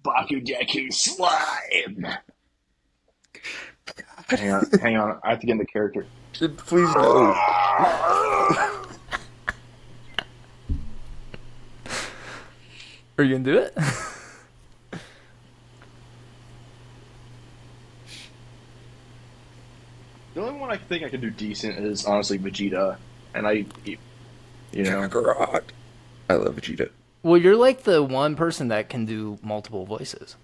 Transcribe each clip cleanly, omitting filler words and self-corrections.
BAKU DEKU SLIME. Hang on. I have to get in the character. Please no. Are you gonna do it? The only one I think I could do decent is honestly Vegeta, and I Kakarot. I love Vegeta. Well, you're like the one person that can do multiple voices.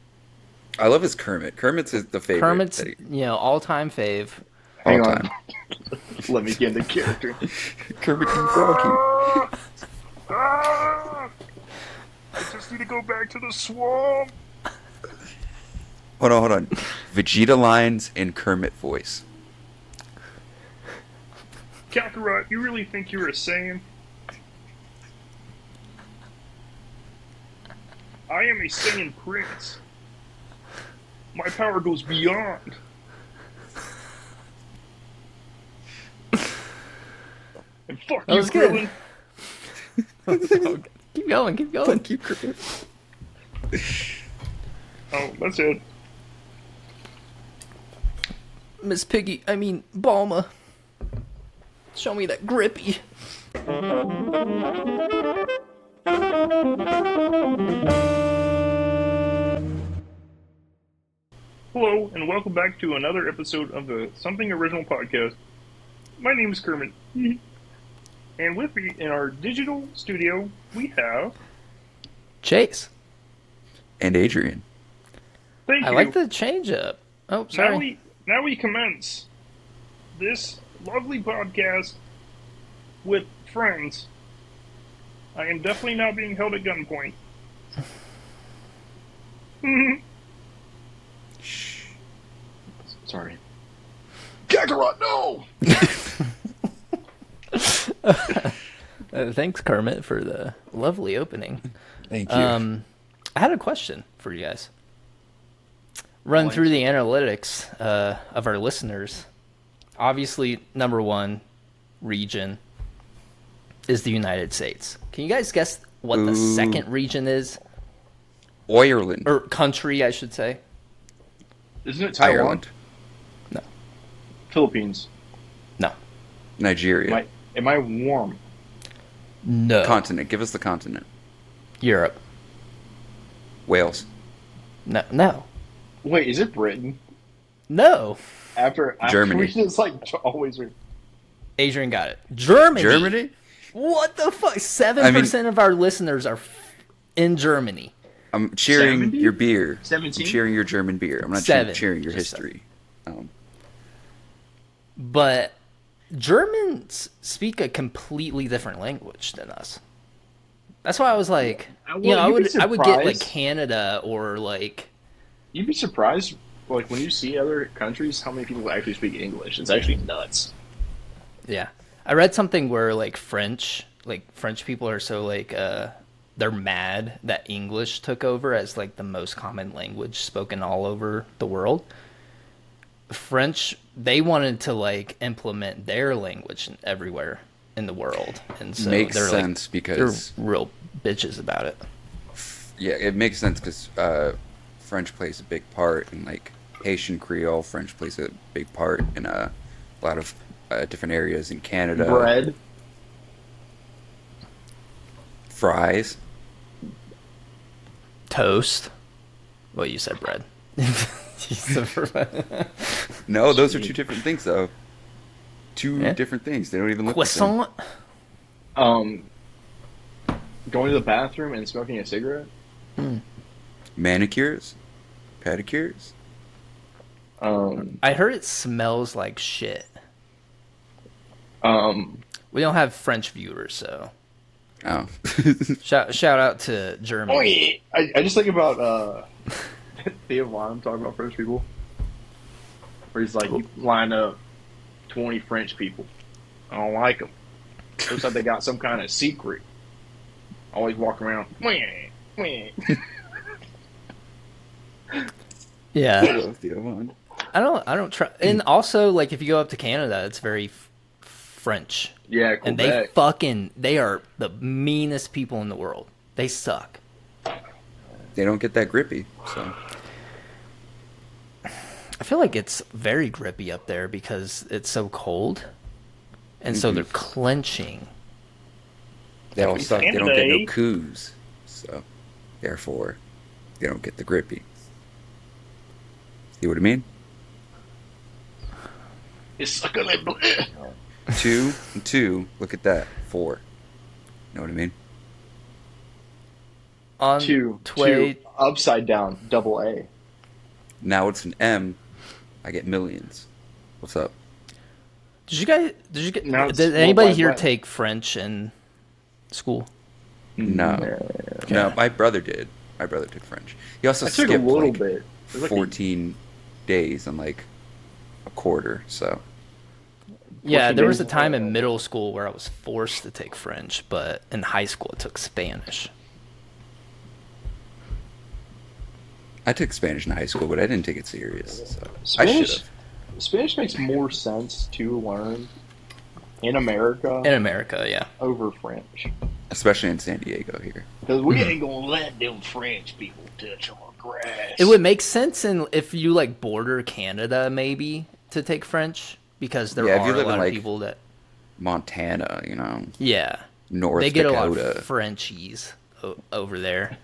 I love his Kermit. Kermit's is the favorite. Kermit's, all-time fave. Hang All on. time. Let me get in the character. Kermit and Froggy. I just need to go back to the swamp. Hold on. Vegeta lines in Kermit voice. Kakarot, you really think you're a Saiyan? I am a Saiyan prince. My power goes beyond. And fuck That you, was good. Krillin. Keep going. Thank you, Kermit. Oh, that's it. Miss Piggy, Bulma. Show me that grippy. Hello, and welcome back to another episode of the Something Original Podcast. My name is Kermit. And with me in our digital studio, we have... Chase. And Adrian. Thank you. I like the change up. Oh, sorry. Now we commence this lovely podcast with friends. I am definitely not being held at gunpoint. Shh. Sorry. Kakarot, no! Thanks, Kermit, for the lovely opening. Thank you. I had a question for you guys. Run through the analytics of our listeners. Obviously, number one region is the United States. Can you guys guess what the second region is? Ireland. Or country, I should say. Isn't it Taiwan? Ireland. No. Philippines. No. Nigeria. Am I warm? No. Continent. Give us the continent. Europe. Wales. No. Wait, is it Britain? No. After Germany. it's like always... Adrian got it. Germany. Germany? What the fuck? 7% of our listeners are in Germany. I'm cheering 70? your beer. 17? I'm cheering your German beer. I'm not Seven. cheering your Just history. But Germans speak a completely different language than us. That's why I was like, Well, I would get like surprised. Canada or like. You'd be surprised, like, when you see other countries, how many people actually speak English. It's actually nuts. Yeah, I read something where like French people are so like they're mad that English took over as like the most common language spoken all over the world. French, they wanted to like implement their language everywhere in the world, and so Makes they're sense because they're real bitches about it. yeah, it makes sense because French plays a big part in like Haitian Creole. French plays a big part in a lot of different areas in Canada. Bread. Fries. Toast. Well, you said bread. No, those are two different things though. Two different things. They don't even look the same. Croissant. Going to the bathroom and smoking a cigarette. Manicures, pedicures. I heard it smells like shit. Um, We don't have French viewers, so Oh. shout out to Germany. I just think about Theo Von talking about French people, where he's like, you line up 20 French people. I don't like them. Looks like they got some kind of secret. Always walk around. Yeah, Theo Von. I don't try. And also, like, if you go up to Canada, it's very French. Yeah, And they are the meanest people in the world. They suck. they don't get that grippy. So I feel like it's very grippy up there because it's so cold, and so they're clenching. they all suck. They don't get Sunday. no coups. So therefore, they don't get the grippy. See what I mean? It's sucking like bleh. 2 and 2. Look at that. 4. Know what I mean? On Two Tway, upside down, double A. Now it's an M. I get millions. What's up? did you get? Now it's Did World anybody Wide here Web. take French in school? No. No, my brother did. My brother took French. He also I took skipped a little like bit. It was like 14 days and like a quarter. So Yeah, 14 there was a days. time in middle school where I was forced to take French, but in high school I took Spanish. I took Spanish in high school, but I didn't take it serious. So I Spanish, should have. Spanish makes more sense to learn in America In America, yeah. over French. Especially in San Diego here. Because we ain't gonna let them French people touch our grass. It would make sense if you like border Canada maybe to take French because there Yeah, if you are a live in, lot of like, people that Montana, you know, yeah North they get Dakota. a lot of Frenchies over there.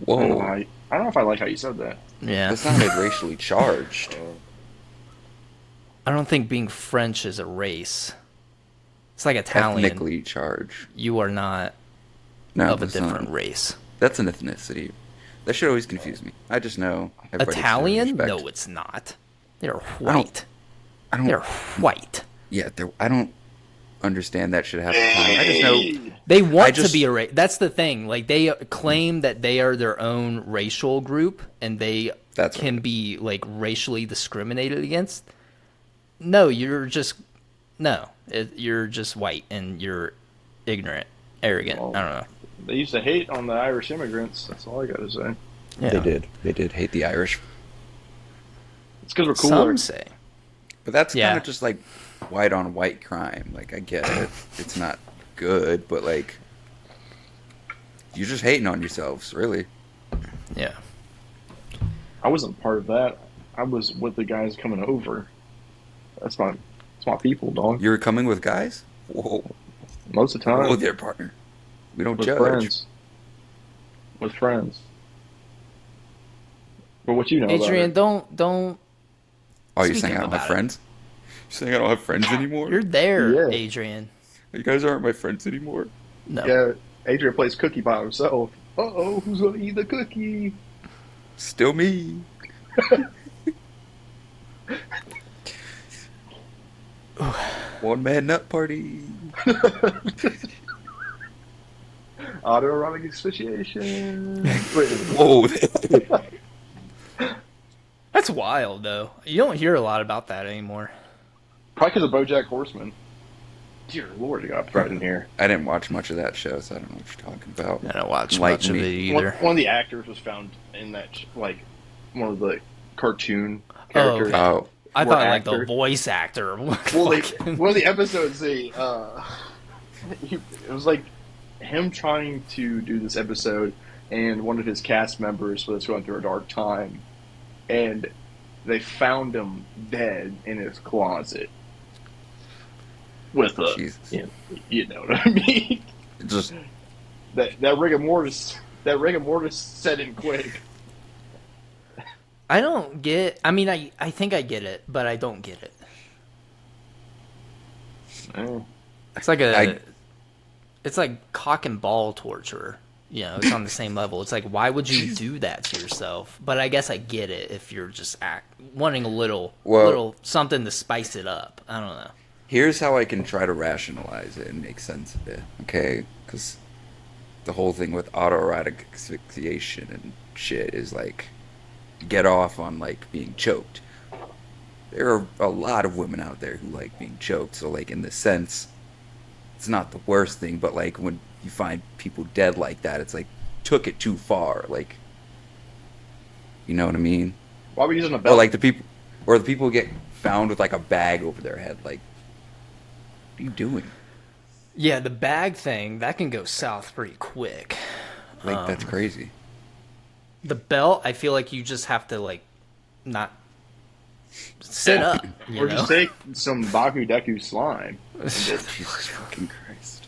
I don't, know Whoa. how I don't know if I like how you said that. Yeah, That sounded racially charged. I don't think being French is a race. It's like Italian. Ethnically charged. You are not No, of a that's different not. race. That's an ethnicity. That should always confuse me. I just know everybody should Italian? respect. No, it's not. They're white. I don't. They're white. Yeah, I don't understand that shit half the time. I just know. They want just- to be a race. That's the thing. Like they claim that they are their own racial group and they That's can right. be like racially discriminated against. No, you're just you're just white and you're ignorant, arrogant. Well, I don't know. They used to hate on the Irish immigrants. That's all I gotta say. Yeah. They did. They did hate the Irish, It's because we're cooler. Some say. but that's Yeah. kind of just like white on white crime. Like I get it. It's not good, but like you're just hating on yourselves, really. Yeah. I wasn't part of that. I was with the guys coming over. That's my people, dog. You were coming with guys. Whoa, Most of the time. whoa there, partner. We don't with judge. friends. With friends. But what you know Adrian, about don't Oh, you're Speaking saying I don't have about it. friends? You're saying I don't have friends anymore? you're there, Yeah. Adrian. You guys aren't my friends anymore. No. it? Yeah, Adrian plays cookie by himself. Uh-oh, who's gonna eat the cookie? Still me. One man nut party. Autoerotic asphyxiation. Wait, Whoa. That's wild though. You don't hear a lot about that anymore. probably because of BoJack Horseman. Dear Lord, it got thrown in here. I didn't watch much of that show, so I don't know what you're talking about. I don't watch Like much of me. it One, either. one of the actors was found in that, like, one of the cartoon characters. okay. Oh, I Or thought like the actor. voice actor. Well, Fucking- one of the episodes, it was like him trying to do this episode, and one of his cast members was going through a dark time, and they found him dead in his closet with a, Jesus. you know what I mean? just That rigor mortis set in quick. I don't get. I mean, I think I get it, but I don't get it. Oh. It's like it's like cock and ball torture. You know, it's on the same level. It's like, why would you do that to yourself? But I guess I get it if you're just wanting a little something to spice it up. I don't know. here's how I can try to rationalize it and make sense of it. Okay, because the whole thing with autoerotic asphyxiation and shit is like get off on like being choked. There are a lot of women out there who like being choked, so like in the sense it's not the worst thing, but like when you find people dead like that, it's like took it too far, like, you know what I mean? Why are we using a Or belt? like the people get found with like a bag over their head, like what are you doing? Yeah, the bag thing that can go south pretty quick. Like that's crazy. The belt, I feel like you just have to like not sit up, you Or know? just take some Baku Deku slime. Jesus fucking Christ.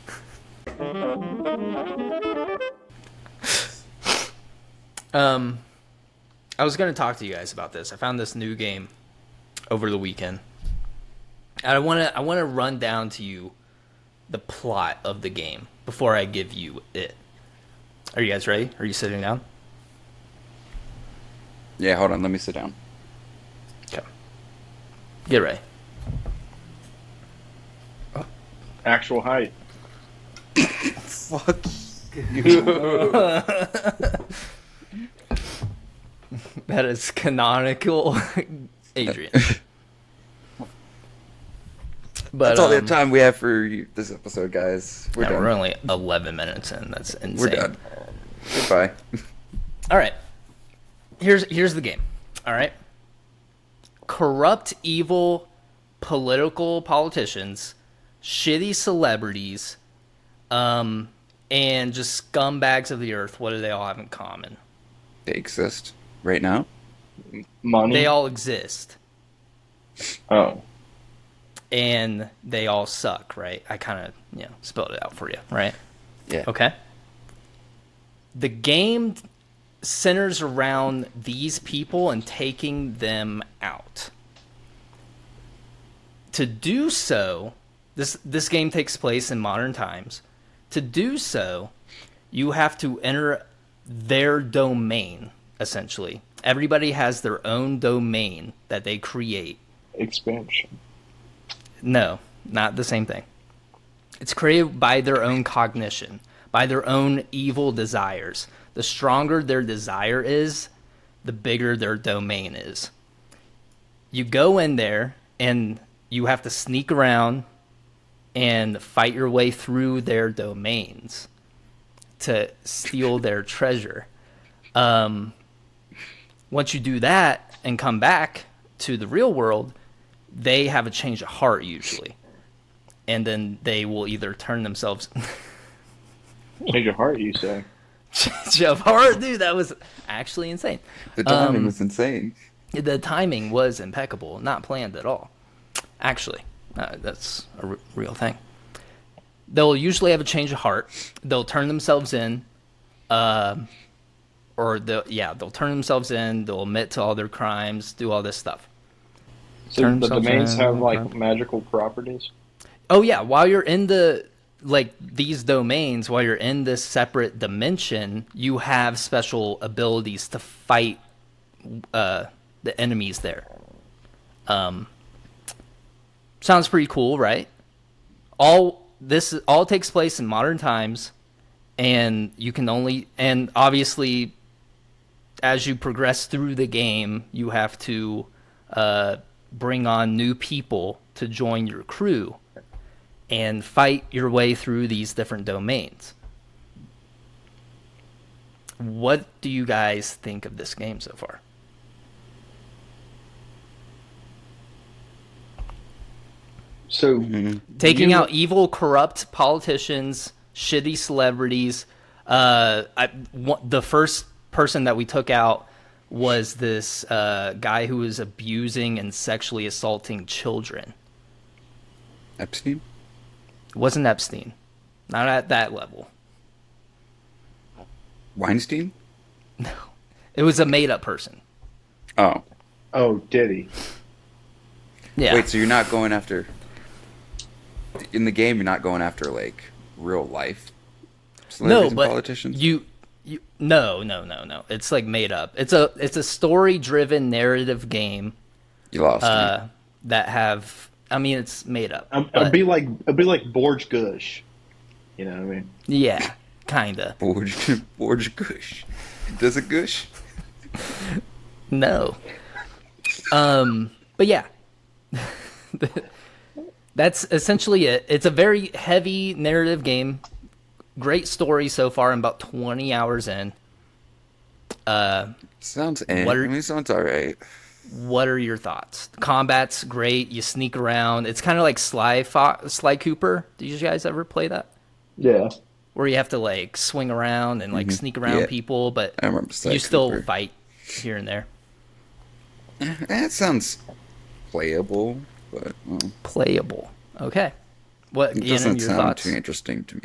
I was going to talk to you guys about this. I found this new game over the weekend. And I want to run down to you the plot of the game before I give you it. Are you guys ready? Are you sitting down? Yeah, hold on. Let me sit down. Okay. Get ready. Actual height. Fuck you. That is canonical Adrian. But, That's all the time we have for this episode, guys. We're done. We're only 11 minutes in. That's insane. We're done. Goodbye. All right. Here's the game. All right. Corrupt, evil, political politicians, shitty celebrities, and just scumbags of the earth. What do they all have in common? They exist right now. Money. They all exist. Oh. And they all suck, right? I kind of, spelled it out for you, right? Yeah. Okay. The game centers around these people and taking them out. To do so, this game takes place in modern times. To do so, you have to enter their domain, essentially. Everybody has their own domain that they create. Expansion. No, not the same thing. It's created by their own cognition, by their own evil desires. The stronger their desire is, the bigger their domain is. You go in there and you have to sneak around and fight your way through their domains to steal their treasure. Once you do that and come back to the real world, they have a change of heart usually. And then they will either turn themselves... Change your heart, you say? Change of heart? Dude, that was actually insane. The timing was insane. The timing was impeccable. Not planned at all. Actually, that's a real thing. They'll usually have a change of heart. They'll turn themselves in. They'll turn themselves in. They'll admit to all their crimes, do all this stuff. So the domains have like magical properties? Oh yeah, while you're in these domains, while you're in this separate dimension, you have special abilities to fight the enemies there. Sounds pretty cool, right? All takes place in modern times, and and obviously as you progress through the game, you have to bring on new people to join your crew and fight your way through these different domains. What do you guys think of this game so far? So taking out evil, corrupt politicians, shitty celebrities. The first person that we took out was this guy who was abusing and sexually assaulting children. Epstein? It wasn't Epstein. Not at that level. Weinstein? No. It was a made-up person. Oh. Oh, did he? Yeah. Wait, so you're not going after... In the game, you're not going after, like, real life celebrities and politicians? No. It's, like, made up. It's a story-driven narrative game. You lost me. That have... I mean, it's made up. It'd be like Borge Gush. You know what I mean? Yeah, kinda. Borge Gush. Does it gush? No. But yeah. That's essentially it. It's a very heavy narrative game. Great story so far. I'm about 20 hours in. Sounds sounds alright. What are your thoughts? The combat's great. You sneak around. It's kind of like Sly Cooper. Did you guys ever play that? Yeah. where you have to like swing around and like sneak around people, but I remember Sly you still Cooper. fight here and there. That sounds playable, but Playable. Okay. What? it Gannon, doesn't your sound thoughts? too interesting to me.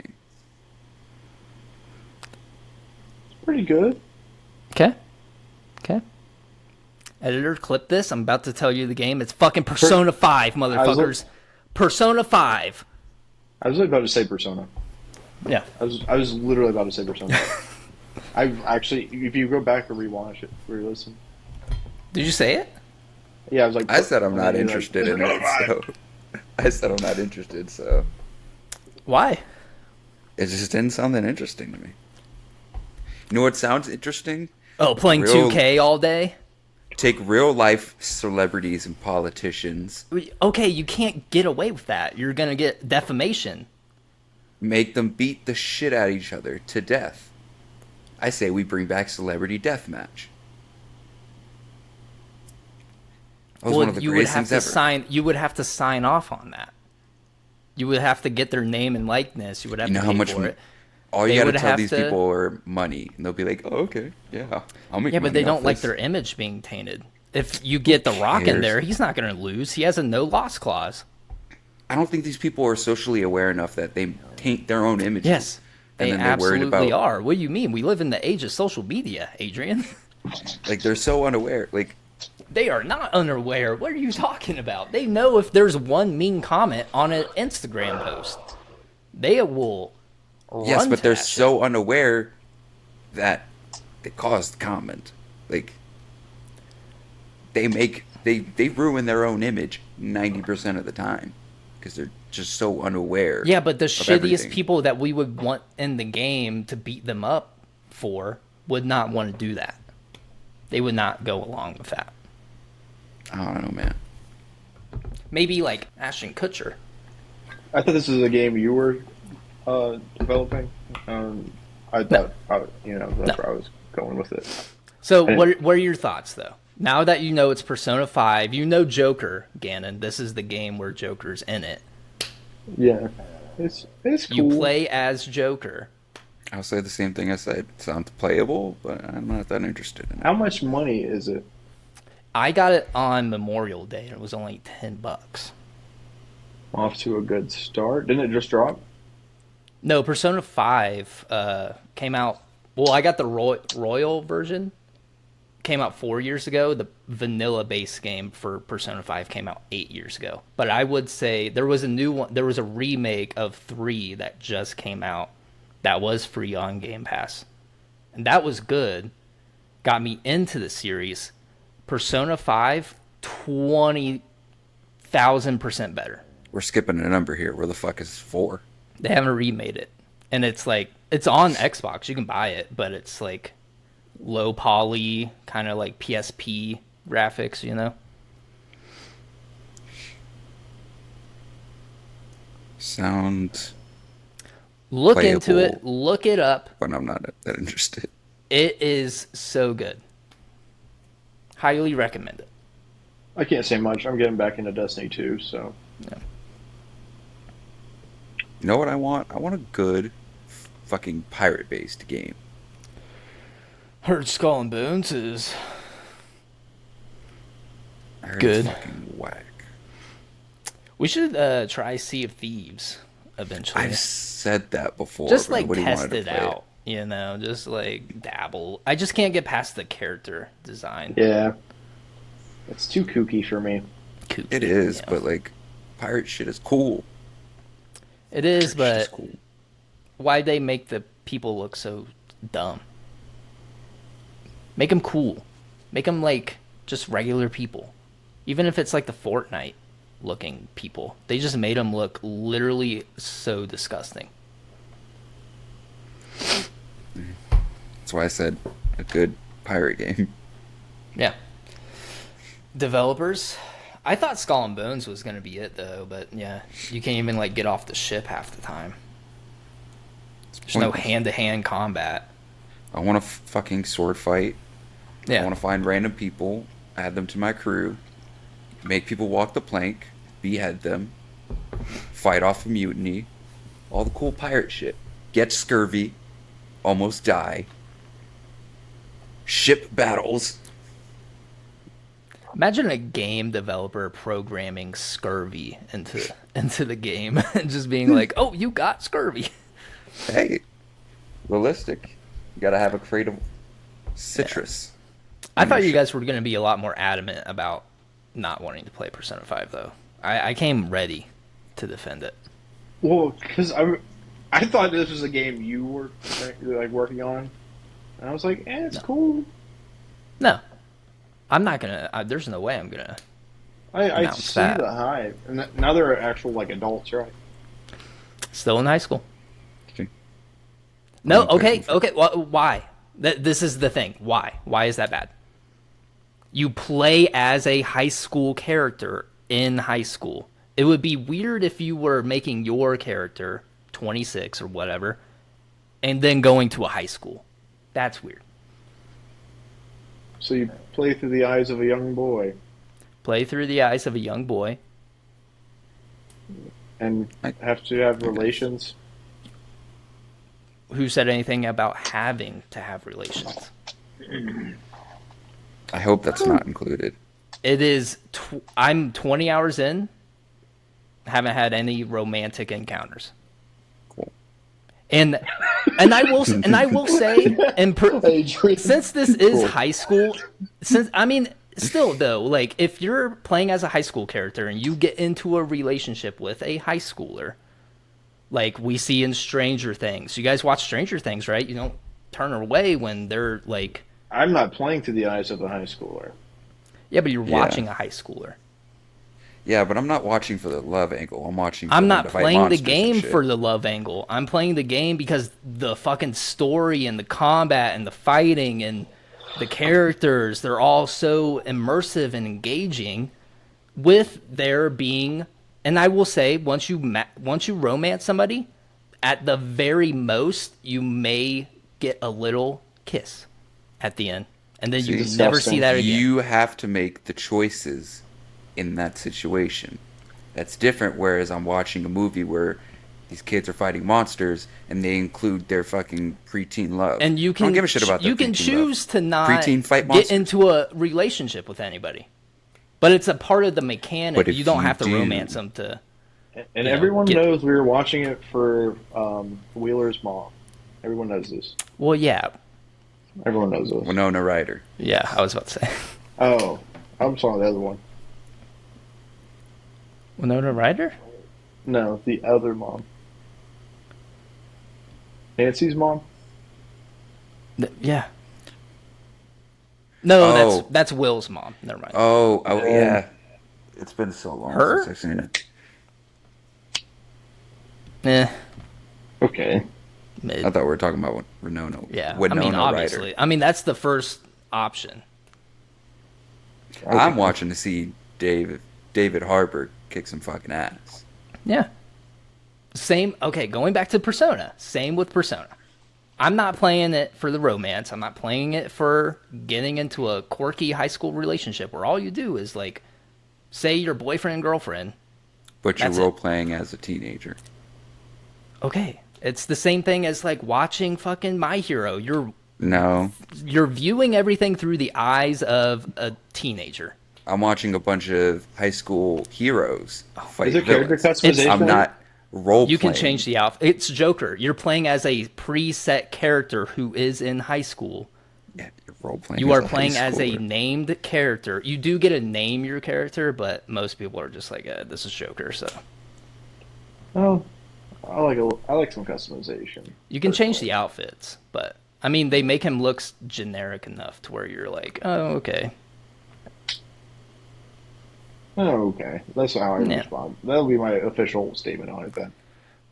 Pretty good. Okay. Okay. Editor, clip this. I'm about to tell you the game. It's fucking Persona 5, motherfuckers. Persona 5. I was about to say Persona. Yeah. I was literally about to say Persona. I actually, if you go back and rewatch it, re-listen. Did you say it? Yeah, I was like. I said I'm not you're interested in like, it, so I said I'm not interested, so Why? it just didn't sound that interesting to me. You know what sounds interesting? Oh, playing Real- 2K all day? Take real life celebrities and politicians, Okay, you can't get away with that. You're going to get defamation. make them beat the shit out of each other to death. I say we bring back Celebrity Deathmatch. That was one of the you would greatest have things to ever. you would have to sign off on that. You would have to get their name and likeness. You would have You know to how pay much for it. All They you gotta would tell have these to- people are money, and they'll be like, "Oh, okay, yeah, I'll make." Yeah, but money they off don't like this." their image being tainted. If you get The Rock in cares? there, he's not going to lose. He has a no loss clause. I don't think these people are socially aware enough that they taint their own images. Yes, and they then they're worried absolutely about are. What do you mean? We live in the age of social media, Adrian. like they're so unaware. Like They are not unaware. What are you talking about? They know if there's one mean comment on an Instagram post, they will yes, run but to they're that so unaware that they caused comment. Like they ruin their own image 90% of the time because they're just so unaware. shit. Yeah, but the of shittiest everything. people that we would want in the game to beat them up for would not want to do that. They would not go along with that. I don't know, man. Maybe like Ashton Kutcher. I thought this was a game you were developing. I thought, that's No. where I was going with it. So Hey. what are your thoughts though? Now that you know it's Persona 5, you know Joker, Gannon. This is the game where Joker's in it. Yeah, it's cool. You play as Joker. I'll say the same thing I said. It sounds playable, but I'm not that interested in it. How much money is it? I got it on Memorial Day and it was only $10. Off to a good start. Didn't it just drop? No, Persona 5 came out. Well, I got the Royal version. Came out 4 years ago. The vanilla base game for Persona 5 came out 8 years ago. But I would say there was a new one. There was a remake of 3 that just came out that was free on Game Pass. And that was good. Got me into the series. Persona 5, 20,000% better. We're skipping a number here. Where the fuck is 4? They haven't remade it. And it's like, it's on Xbox. You can buy it, but it's like low poly, kind of like PSP graphics, you know? Sound, Look into Playable. it. Look it up. but I'm not that interested. It is so good. Highly recommend it. I can't say much. I'm getting back into Destiny 2, so You know what I want? I want a good fucking pirate-based game. Heard Skull and Bones is I heard Good. It's fucking whack. We should try Sea of Thieves eventually. I've said that before. Just but like nobody test wanted to it play out, you know, just like dabble. I just can't get past the character design. yeah. It's too kooky for me. Kooky, It is, yeah. but like pirate shit is cool. It is, Shit but cool. why they make the people look so dumb? Make them cool. Make them like just regular people. Even if it's like the Fortnite looking people, they just made them look literally so disgusting. That's why I said a good pirate game. Yeah. Developers, I thought Skull and Bones was gonna be it though, but yeah, you can't even like get off the ship half the time. There's no pointless. hand-to-hand combat. I want to fucking sword fight. I Yeah. want to find random people, add them to my crew, make people walk the plank, behead them, fight off a mutiny, all the cool pirate shit. get scurvy, almost die, ship battles. Imagine a game developer programming scurvy into the game and just being like, "Oh, you got scurvy." Hey, realistic. You gotta have a creative citrus. I thought you guys were going to be a lot more adamant about not wanting to play Persona 5, though. I came ready to defend it. Well, because I thought this was a game you were like working on, and I was like, it's cool. No, I'm not gonna. There's no way I'm gonna. I see the hype, and now they're actual like adults, right? Still in high school. Okay. No, okay. Why? This is the thing. Why? Why is that bad? You play as a high school character in high school. It would be weird if you were making your character 26 or whatever, and then going to a high school. That's weird. So you play through the eyes of a young boy. Play through the eyes of a young boy. And have to have relations. Who said anything about having to have relations? I hope that's not included. It is. I'm 20 hours in. Haven't had any romantic encounters. Cool. And I will say, since this is high school, still though, like if you're playing as a high school character and you get into a relationship with a high schooler, like we see in Stranger Things. You guys watch Stranger Things, right? You don't turn away when they're like. I'm not playing through the eyes of a high schooler. Yeah, but you're watching a high schooler. Yeah, but I'm not watching for the love angle. I'm watching. I'm not playing the game for the love angle. I'm playing the game because the fucking story and the combat and the fighting and the characters, they're all so immersive and engaging with there being, and I will say, once you romance somebody, at the very most, you may get a little kiss at the end. And then you never see that again. You have to make the choices in that situation. That's different, whereas I'm watching a movie where these kids are fighting monsters and they include their fucking preteen love. And you can, I don't give a shit about that. You can choose to not preteen fight get into a relationship with anybody. But it's a part of the mechanic. You don't have to romance them to. And everyone knows we were watching it for Wheeler's mom. Everyone knows this. Well, yeah. Everyone knows this. Winona Ryder. Yeah, I was about to say. Oh, I'm sorry, the other one. Winona Ryder? No, the other mom. Nancy's mom? Yeah. No, that's Will's mom. Never mind. Oh, yeah. It's been so long since I've seen it. Okay. Mid. I thought we were talking about Winona. Yeah, Winona obviously. Ryder. I mean, that's the first option. Okay. I'm watching to see David Harbour kick some fucking ass. Yeah. Same. Okay, going back to Persona. Same with Persona. I'm not playing it for the romance. I'm not playing it for getting into a quirky high school relationship where all you do is, like, say your boyfriend and girlfriend. But you're role-playing as a teenager. Okay. It's the same thing as, like, watching fucking My Hero. You're viewing everything through the eyes of a teenager. I'm watching a bunch of high school heroes fight Is it character customization? I'm not role-playing. You can change the outfit. It's Joker. You're playing as a preset character who is in high school. Yeah, you're role-playing. You are playing as a named character. You do get to name your character, but most people are just like, this is Joker, so. Oh. I like some customization. You can change the outfits, but I mean they make him look generic enough to where you're like, oh, okay. Oh, okay. That's how I respond. That'll be my official statement on it then.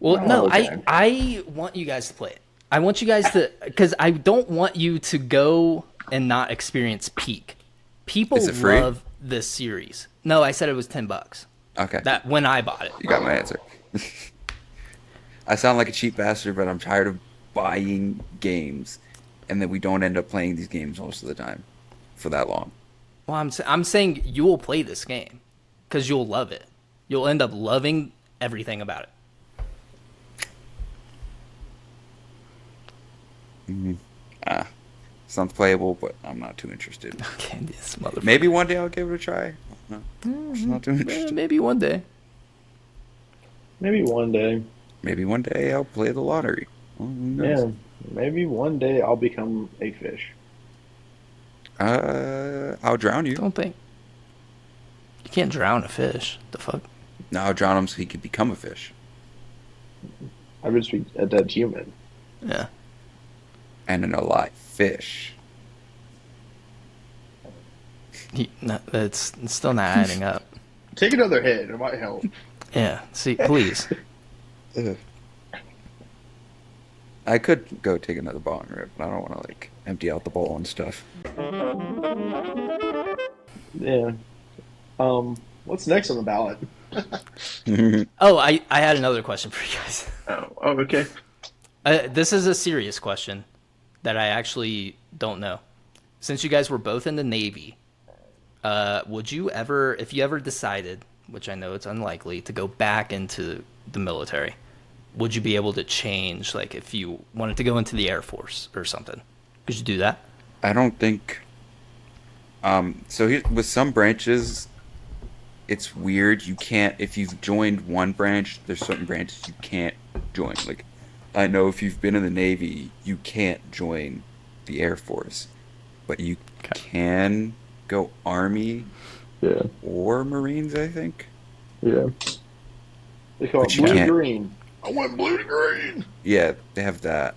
Well, I want you guys to play it. I want you guys to, because I don't want you to go and not experience peak. People love this series. No, I said it was $10. Okay. That when I bought it. You got my answer. I sound like a cheap bastard, but I'm tired of buying games, and that we don't end up playing these games most of the time for that long. Well, I'm saying you will play this game because you'll love it. You'll end up loving everything about it. Sounds playable, but I'm not too interested. Okay, this motherfucker. Maybe one day I'll give it a try. No, just not too interested. Maybe one day. Maybe one day. Maybe one day I'll play the lottery. Well, who knows? Yeah. Maybe one day I'll become a fish. I'll drown you. Don't think. You can't drown a fish. The fuck? No, I'll drown him so he can become a fish. I would speak a dead human. Yeah. And an alive fish. It's still not adding up. Take another hit. It might help. Yeah. See, please. Ugh. I could go take another ball and rip, but I don't want to like empty out the bowl and stuff. Yeah. What's next on the ballot? Oh, I had another question for you guys. Oh, okay. This is a serious question that I actually don't know. Since you guys were both in the Navy, would you ever, if you ever decided, which I know it's unlikely, to go back into the military, would you be able to change, like if you wanted to go into the Air Force or something? Could you do that? I don't think. With some branches, it's weird. You can't, if you've joined one branch, there's certain branches you can't join. Like, I know if you've been in the Navy, you can't join the Air Force, but you can go Army, or Marines, I think. Yeah. They call But it you blue to can't- green. I went blue to green. Yeah, they have that.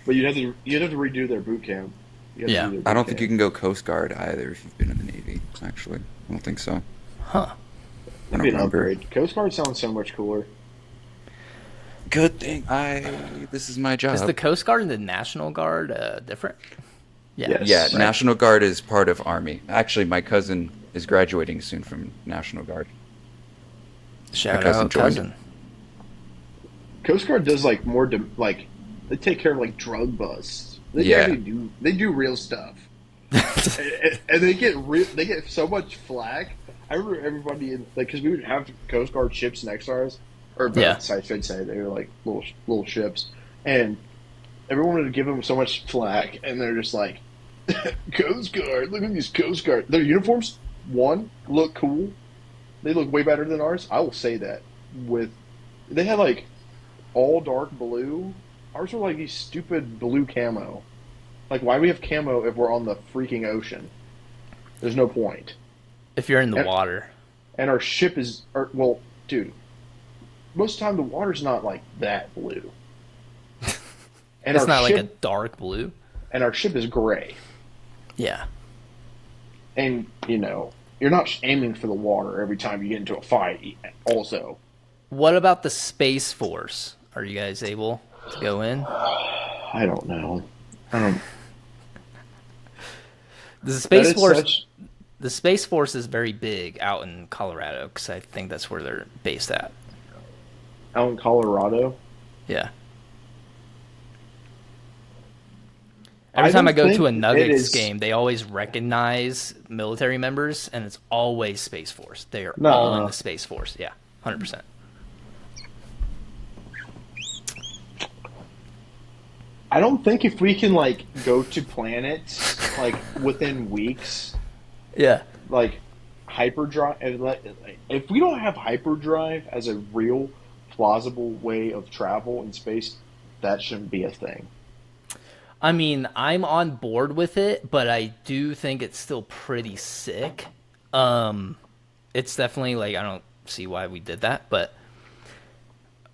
But you'd have to redo their boot camp. Yeah. I don't think you can go Coast Guard either if you've been in the Navy. Actually, I don't think so. Huh. I That'd don't be an remember. upgrade. Coast Guard sounds so much cooler. Good thing this is my job. Is the Coast Guard and the National Guard different? Yeah. Yes. Yeah, Right. National Guard is part of Army. Actually, my cousin is graduating soon from National Guard. Shout cousin out, joined. cousin. Coast Guard does like more they take care of like drug busts. They Yeah. actually do real stuff. and they get so much flack. I remember everybody in because we would have Coast Guard ships next to ours, or boats, I should say. They were like little ships, and everyone would give them so much flack, and they're just like, Coast Guard, look at these Coast Guard. Their uniforms, look cool. They look way better than ours. I will say that. They had like all dark blue. Ours were like these stupid blue camo. Like, why do we have camo if we're on the freaking ocean? There's no point. If you're in the water. And our ship is, dude, most of the time the water's not like that blue. And It's our not like ship- a dark blue. And our ship is gray. Yeah. And, you're not aiming for the water every time you get into a fight, also. What about the Space Force? Are you guys able to go in? I don't know. The Space Force. Such, The Space Force is very big out in Colorado because I think that's where they're based at. out in Colorado. Yeah. Every time I go to a Nuggets game, they always recognize military members, and it's always Space Force. They are all in the Space Force. Yeah, 100%. I don't think if we can go to planets within weeks, Yeah. hyperdrive. If we don't have hyperdrive as a real plausible way of travel in space, that shouldn't be a thing. I mean, I'm on board with it, but I do think it's still pretty sick. It's definitely I don't see why we did that, but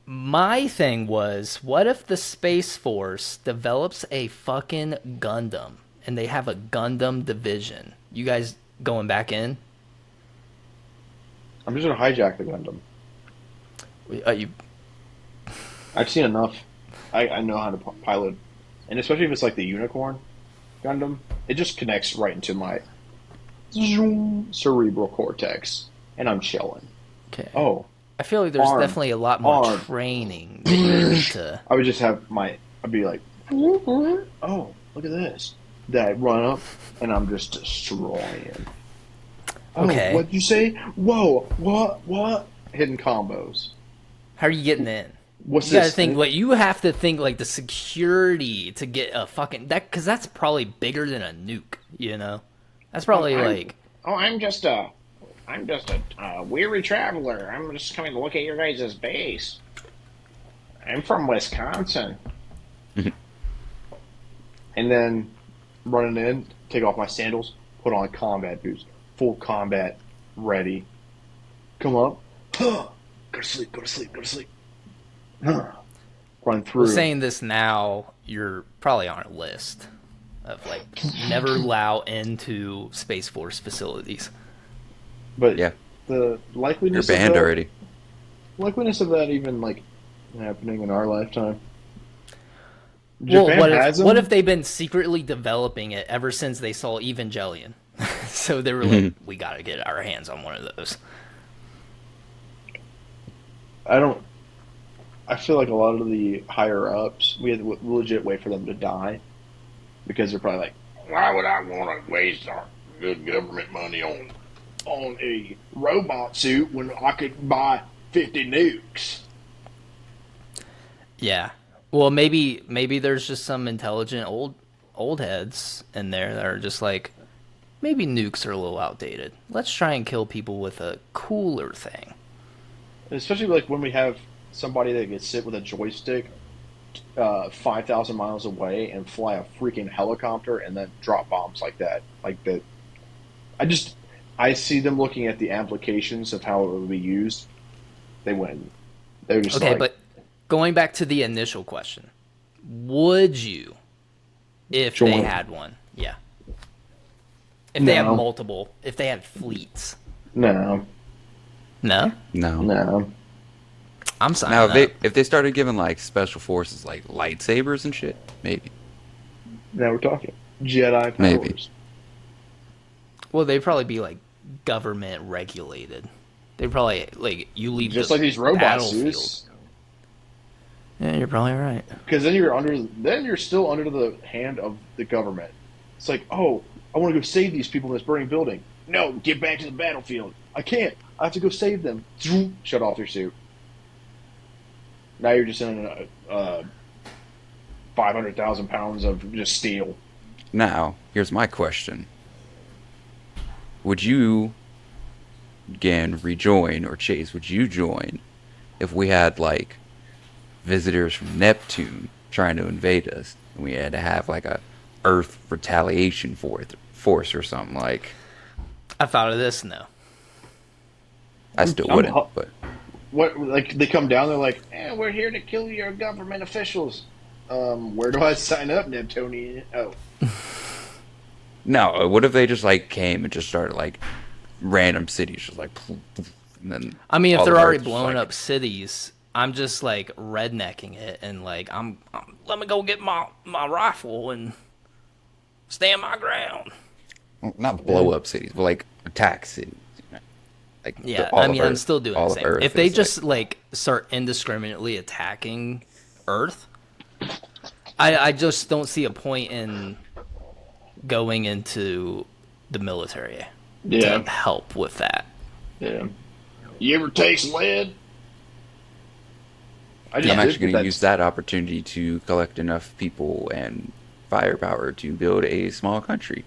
my thing was, what if the Space Force develops a fucking Gundam and they have a Gundam division? You guys going back in? I'm just gonna hijack the Gundam. I've seen enough. I know how to pilot, and especially if it's like the Unicorn Gundam, it just connects right into my cerebral cortex, and I'm chilling. Okay. Oh, I feel like there's arm, definitely a lot more arm. training that you need to. I would just have I'd be like, oh, look at this. Then I run up, and I'm just destroying. Oh, Okay. what'd you say? Whoa, what? Hidden combos. How are you getting in? What's You gotta this? think. What you have to think like the security to get a fucking that because that's probably bigger than a nuke. You know, that's probably like I'm just a weary traveler. I'm just coming to look at your guys' base. I'm from Wisconsin. And then running in, take off my sandals, put on combat boots, full combat, ready. Come up, go to sleep, go to sleep, go to sleep. Run through. well, saying this now, you're probably on a list of like never allow into Space Force facilities. But Yeah. the You're likeliness banned of that, already. likeliness of that even like happening in our lifetime. Well, Japan has them. what if they've been secretly developing it ever since they saw Evangelion? So they were like, we gotta get our hands on one of those. I feel like a lot of the higher ups, we had to legit wait for them to die because they're probably like, why would I want to waste our good government money on a robot suit when I could buy 50 nukes? Yeah. Well, maybe there's just some intelligent old heads in there that are just like, maybe nukes are a little outdated. Let's try and kill people with a cooler thing. Especially like when we have somebody that can sit with a joystick 5,000 miles away and fly a freaking helicopter and then drop bombs like that. Like that. I see them looking at the applications of how it would be used. They wouldn't. They were just Okay, like, but going back to the initial question, would you, if they Join. had one? Yeah. If they have No. multiple, if they had fleets. no, No? No. no. I'm signing Now, up. if they started giving like special forces like lightsabers and shit, maybe. Now we're talking Jedi powers. Maybe. Well, they'd probably be like government regulated. They'd probably like you leave Just the like these robot battlefield. suits. Yeah, you're probably right. Because then you're still under the hand of the government. It's like, oh, I want to go save these people in this burning building. No, get back to the battlefield. I can't. I have to go save them. Zoom. Shut off your suit. Now you're just in 500,000 pounds of just steel. Now, here's my question. Would you, again, rejoin, or Chase, would you join if we had, like, visitors from Neptune trying to invade us, and we had to have, like, a Earth retaliation force or something, like... I thought of this now. I still I'm wouldn't, hu- but... What, like, they come down, they're like, we're here to kill your government officials. Where do I sign up, Neptunian? Oh. No, what if they just, like, came and just started, like, random cities, just, like... And then I mean, if all they're of Earth already just, blowing like, up cities, I'm just like rednecking it and like I'm let me go get my rifle and stand my ground. Not blow up cities, but, like, attack cities. You know? Like, Yeah, all I of mean, I'm Earth- still doing all the of same. Earth If they is, just like start indiscriminately attacking Earth, I just don't see a point in going into the military Yeah. to help with that. Yeah. You ever taste lead? I I'm did, actually going but to use that opportunity to collect enough people and firepower to build a small country.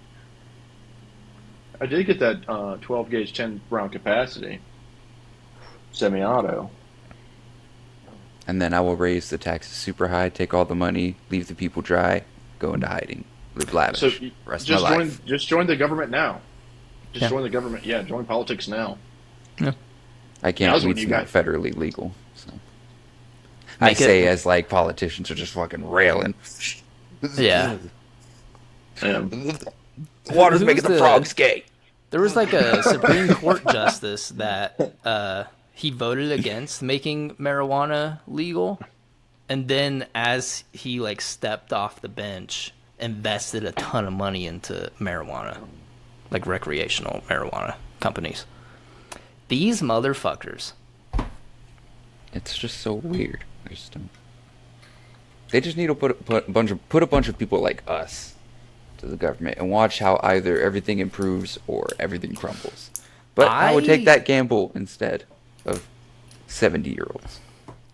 I did get that 12 gauge 10 round capacity semi-auto. And then I will raise the taxes super high, take all the money, leave the people dry, go into hiding, live lavish. So rest of my life. just join the government now. Just Yeah. join the government. Yeah, join politics now. I can't. That's when Weed's you not got- federally legal. So. I Make it- say as like politicians are just fucking railing. Yeah. The water's Who's making the the- frogs gay. There was like a Supreme Court justice that he voted against making marijuana legal, and then as he like stepped off the bench, invested a ton of money into marijuana, like recreational marijuana companies. These motherfuckers. It's just so weird. I just don't. They just need to put a bunch of people like us to the government and watch how either everything improves or everything crumbles. But I would take that gamble instead of 70-year-olds.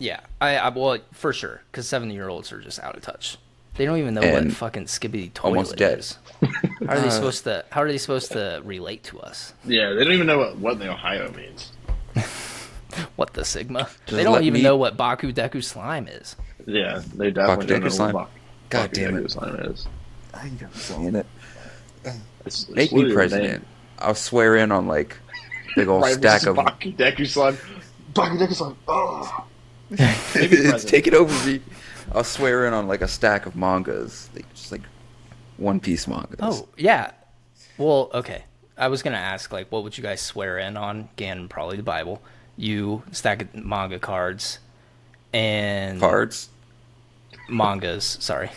Yeah, I well, for sure, because 70-year-olds are just out of touch. They don't even know what And fucking skibbity almost toilet dead. is. How are they supposed to? How are they supposed to relate to us? Yeah, they don't even know what the Ohio means. What the Sigma? Just They don't let even me- know what Baku Deku Slime is. Yeah, they definitely don't Deku know Slime? what God Baku damn Deku it. Slime is. I think I'm saying it. It's Make me literally the president. name. I'll swear in on like big old Right, stack this is of. Baku Deku Slime. Baku Deku Slime. Oh. It's take it over me. I'll swear in on like a stack of mangas, like just like One Piece mangas. Oh yeah. Well, okay. I was gonna ask like, what would you guys swear in on? Gannon, probably the Bible. You stack of manga cards, and Cards. mangas. Sorry,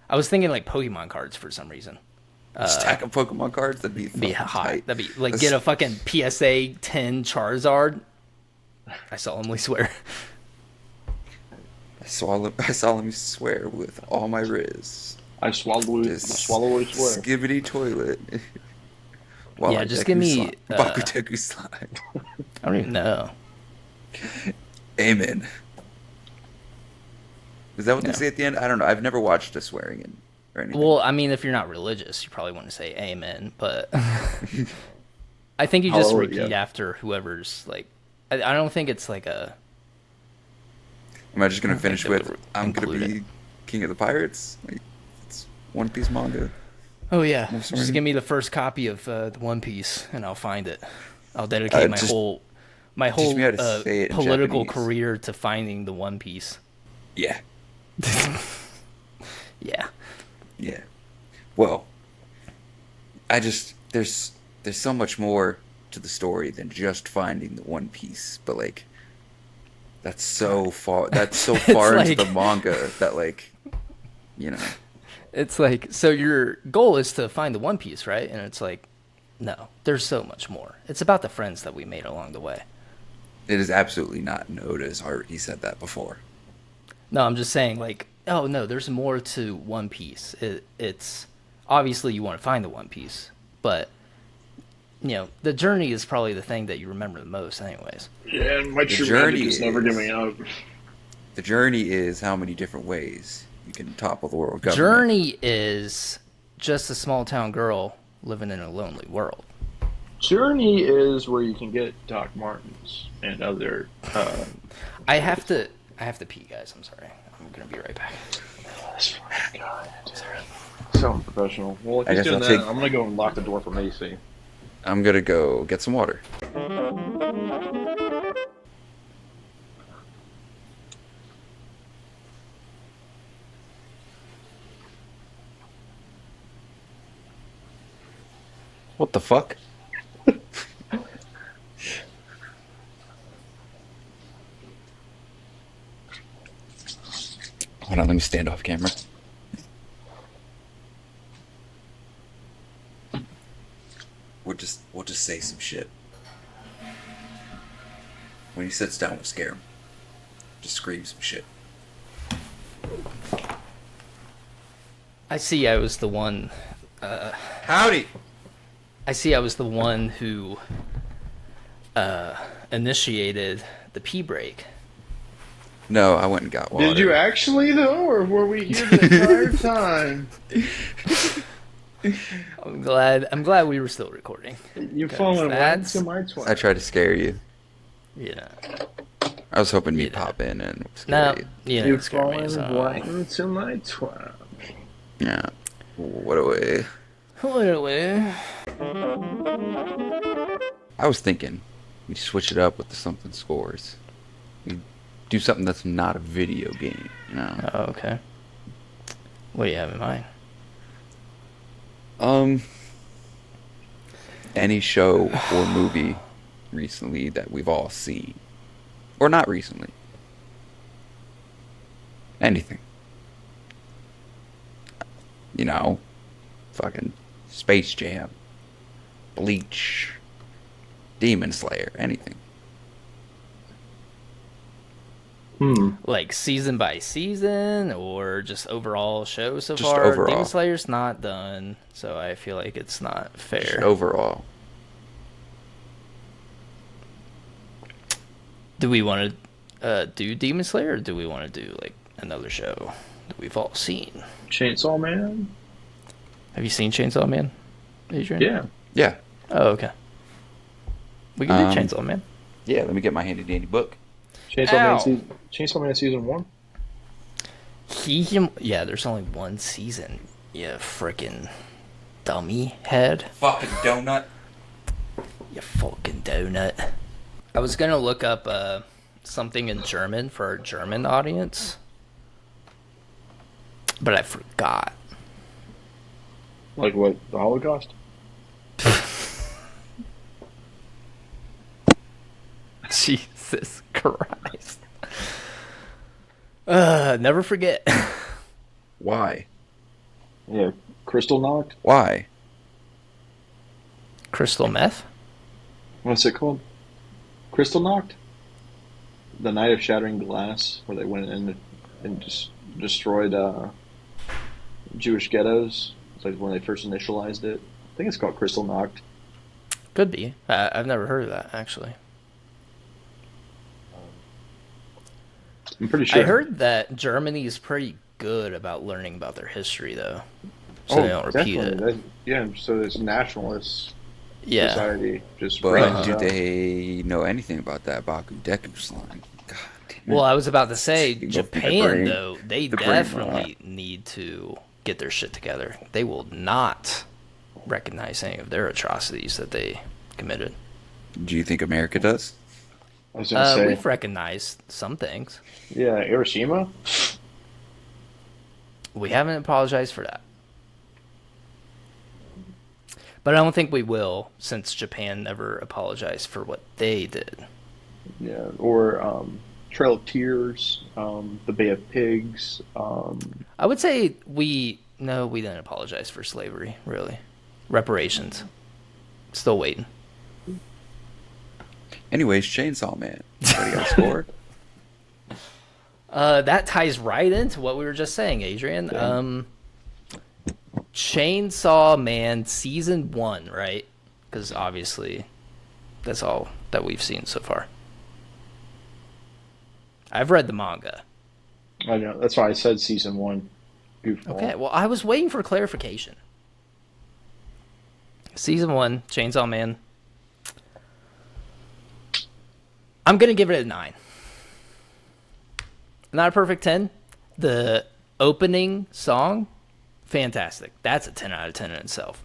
I was thinking like Pokemon cards for some reason. Stack of Pokemon cards. That'd be Be fucking hot. tight. That'd be like get a fucking PSA 10 Charizard. I solemnly swear. I solemnly swear with all my riz. I swallow it. This Swallow it. Swear. skibbity toilet. While Yeah, I just Deku give me, slime. Baku Deku slime. I don't even know. Amen. Is that what Yeah. they say at the end? I don't know. I've never watched a swearing in or anything. Well, I mean, if you're not religious, you probably want to say amen, but I think you How just old, repeat yeah. after whoever's like. I don't think it's like a. Am I just gonna I don't finish think they with would I'm gonna include be king of the pirates? Like, it's One Piece manga. Oh yeah, I'm sorry. just give me the first copy of the One Piece, and I'll find it. I'll dedicate my just whole teach me how to say it in political Japanese. career to finding the One Piece. Yeah. Yeah. Yeah. Well, there's so much more to the story than just finding the One Piece, but like that's so far into like- the manga that like It's like, so your goal is to find the One Piece, right? And it's like, no, there's so much more. It's about the friends that we made along the way. it is absolutely not. Noda's already said that before. No, I'm just saying, like, oh no, there's more to One Piece. It's obviously you want to find the One Piece, but the journey is probably the thing that you remember the most, anyways. Yeah, and my true journey magic is never is- giving up. The journey is how many different ways you can topple the world government. Journey is just a small town girl living in a lonely world. Journey is where you can get Doc Martens and other. I have to pee, guys. I'm sorry. I'm gonna be right back. This fucking guy. So unprofessional. Well, if I he's guess doing I'll that, take- I'm gonna go and lock the door for Macy. I'm gonna go get some water. What the fuck? Hold on, let me stand off camera. We'll just say some shit. When he sits down, we'll scare him. Just scream some shit. I see. I was the one. Howdy! I see. I was the one who initiated the pee break. No, I went and got water. Did you actually though, or were we here the entire time? I'm glad we were still recording. You falling that's- right to my twat. I tried to scare you. Yeah. I was hoping you'd Yeah. pop in and No. scare you. You You know, scare me. falling So. right into my twat. Yeah. What a way. Anyway. I was thinking we switch it up with the something scores. We do something that's not a video game, Oh, okay. What do you have in mind? Any show or movie recently that we've all seen. Or not recently. Anything. Fucking Space Jam, Bleach, Demon Slayer, anything. Like season by season, or just overall show so Just far? overall. Demon Slayer's not done, so I feel like it's not fair. Just overall. Do we want to do Demon Slayer, or do we want to do like another show that we've all seen? Chainsaw Man. Have you seen Chainsaw Man, Adrian? Yeah. Yeah. Oh, okay. We can do Chainsaw Man. Yeah, let me get my handy dandy book. Chainsaw Man season 1. Yeah, there's only one season. You freaking dummy head. Fucking donut. You fucking donut. I was gonna look up something in German for our German audience, but I forgot. Like what? The Holocaust? Jesus Christ. Never forget. Why? Yeah. Crystal Knocked? Why? Crystal meth? What's it called? Crystal Knocked? The Night of Shattering Glass, where they went in and just destroyed Jewish ghettos. It's like when they first initialized it. I think it's called Crystal Knocked. Could be. I've never heard of that, actually. I'm pretty sure. I heard that Germany is pretty good about learning about their history, though. So they don't repeat it. Yeah, so it's nationalist Yeah. society. Just But do they know anything about that Baku Deku slime? God damn it. Well, I was about to say, Go for the Japan, brain. though, they The brain definitely need to get their shit together. They will not recognize any of their atrocities that they committed. Do you think America does? I was gonna say, We've recognized some things. yeah, Hiroshima. We haven't apologized for that. But I don't think we will, since Japan never apologized for what they did. Yeah, or Trail of Tears, the Bay of Pigs. I would say we didn't apologize for slavery, really. Reparations. Still waiting. Anyways, Chainsaw Man. What got scored? That ties right into what we were just saying, Adrian. Chainsaw Man Season 1, right? Because obviously that's all that we've seen so far. I've read the manga. I know, that's why I said season 1. Goofball. Okay, well, I was waiting for clarification. Season 1, Chainsaw Man. I'm going to give it a 9. Not a perfect 10. The opening song, fantastic. That's a 10 out of 10 in itself.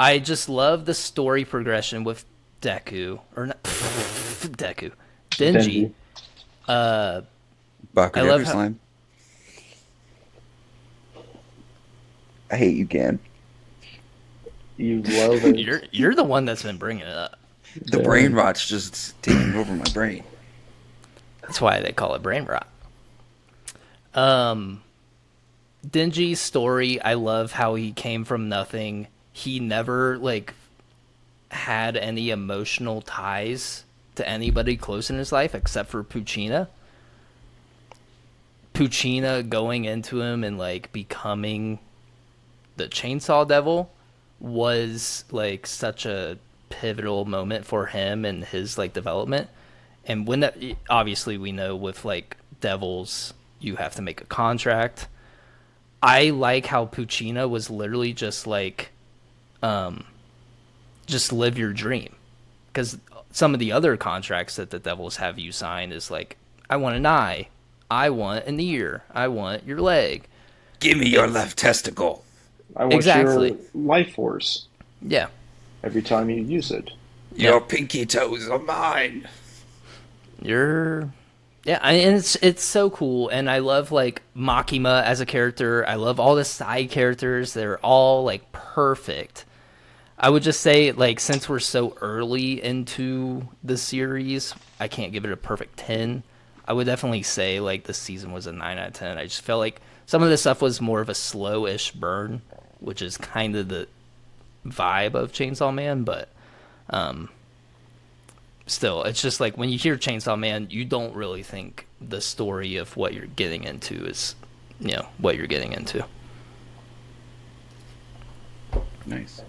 I just love the story progression with Deku. Or not. Deku. Denji. Baku I love Deku how- slime. I hate you, Gan. You love it. You're the one that's been bringing it up. The brain rot's just taking over my brain. That's why they call it brain rot. Denji's story, I love how he came from nothing. He never had any emotional ties to anybody close in his life except for Puccina. Puccina going into him and becoming the Chainsaw Devil was such a pivotal moment for him and his development. And when obviously we know with devils you have to make a contract. I like how Puccina was literally just just live your dream, because some of the other contracts that the devils have you sign is I want an eye, I want an ear, I want your leg. Give me your left testicle. I want Exactly. your life force Yeah. every time you use it. Your pinky toes are mine. And it's so cool, and I love Makima as a character. I love all the side characters. They're all perfect. I would just say since we're so early into the series, I can't give it a perfect 10. I would definitely say this season was a 9 out of 10. I just felt like some of the stuff was more of a slow-ish burn, which is kind of the vibe of Chainsaw Man, but still, it's just when you hear Chainsaw Man, you don't really think the story of what you're getting into is, what you're getting into. Nice.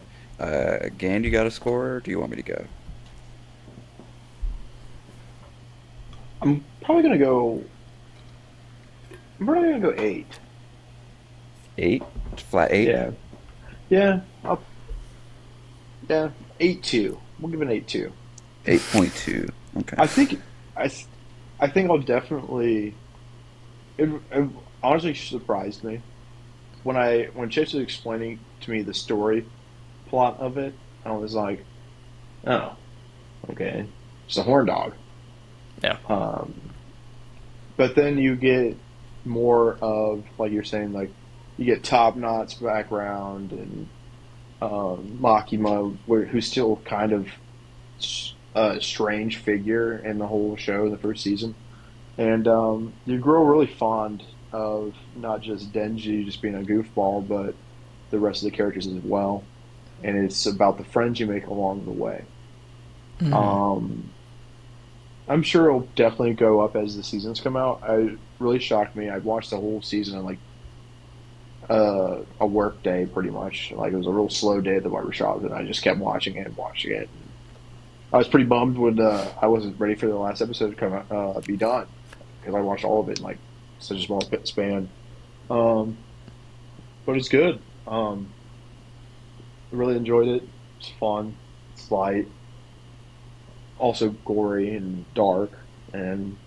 Gan, you got a score, or do you want me to go? I'm probably gonna go. I'm probably gonna go 8. 8? Flat 8? Yeah, yeah, yeah. 8-2. We'll give it an 8-2. 8.2. Okay. I think I, th- I think I'll definitely. It honestly surprised me when Chips was explaining to me the story plot of it. I was like, oh, okay, it's a horn dog. Yeah. Um, but then you get more of like you're saying, like you get Top Knot's background and Makima, who's still kind of a strange figure in the whole show in the first season. And you grow really fond of not just Denji just being a goofball, but the rest of the characters as well. And it's about the friends you make along the way. Mm. Um, I'm sure it'll definitely go up as the seasons come out. It really shocked me. I watched the whole season in like a work day, pretty much. Like it was a real slow day at the barbershop, and I just kept watching it and watching it. I was pretty bummed when I wasn't ready for the last episode to come out, be done because I watched all of it in like such a small span. Um, but it's good. I really enjoyed it. It's fun. It's light, also gory and dark, and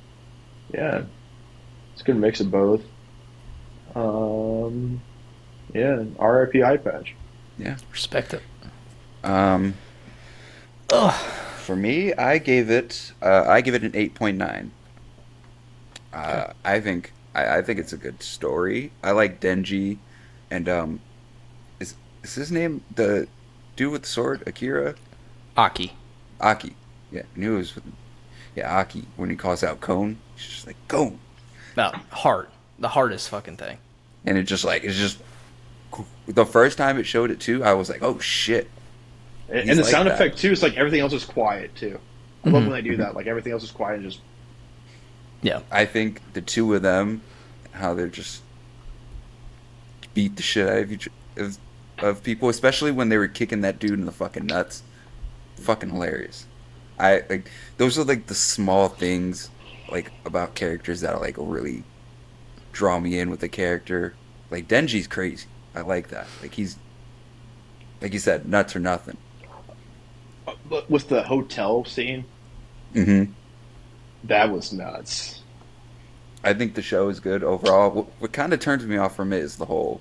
yeah, it's a good mix of both. Um, yeah, R.I.P. Eye Patch. Yeah. Respect it. Um, Ugh. for me, I give it an 8.9. Okay. I think it's a good story. I like Denji, and is is his name the dude with the sword? Akira? Aki. Aki. Yeah, I knew it was with, yeah, Aki. When he calls out Cone, he's just like Cone, No, heart. The hardest fucking thing. and it's just the first time it showed it too. I was like, oh shit, And he's the like sound that. effect too is like everything else is quiet too. I love Hmm. when they do Mhm. that. Like everything else is quiet and just Yeah. I think the two of them, how they're just beat the shit out of of people, especially when they were kicking that dude in the fucking nuts. Fucking hilarious. I like those are like the small things like about characters that like really draw me in with the character. Like Denji's crazy. I like that. Like he's like you said, nuts or nothing. but with the hotel scene, Hmm. that was nuts. I think the show is good overall. What kind of turns me off from it is the whole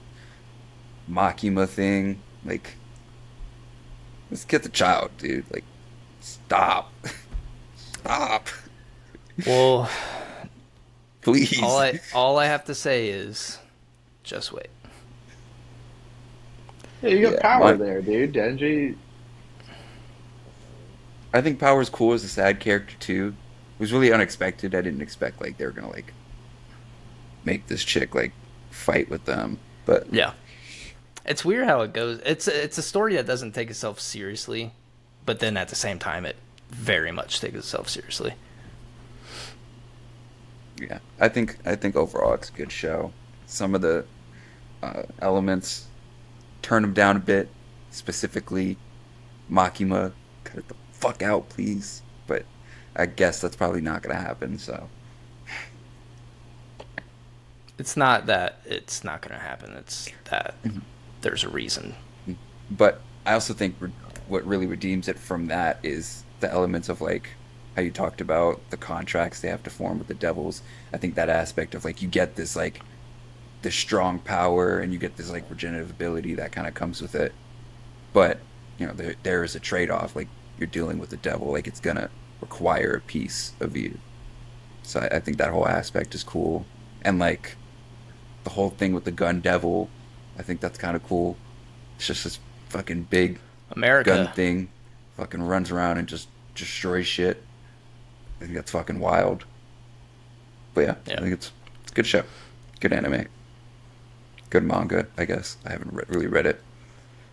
Makima thing. Like, this kid's a child, dude. Like, stop. Stop. Well, Please. all I have to say is just wait. Yeah, you got Yeah, power my there, dude. Denji. I think Power's cool as a sad character too. It was really unexpected. I didn't expect like they were gonna like make this chick like fight with them. But Yeah. It's weird how it goes. It's a story that doesn't take itself seriously, but then at the same time it very much takes itself seriously. yeah, I think overall it's a good show. Some of the elements turn them down a bit. Specifically, Makima, cut it the fuck out, please. But I guess that's probably not gonna happen. So It's not that it's not going to happen. It's that there's a reason. but I also think what really redeems it from that is the elements of like how you talked about the contracts they have to form with the devils. I think that aspect of like you get this like this strong power and you get this like regenerative ability that kind of comes with it. But you know there is a trade off. Like you're dealing with the devil. Like it's gonna require a piece of you. So I think that whole aspect is cool. And like the whole thing with the gun devil, I think that's kind of cool. It's just this fucking big gun America. thing, fucking runs around and just destroys shit. I think that's fucking wild. But yeah, I Yeah. think it's a good show, good anime, good manga. I guess I haven't really read it.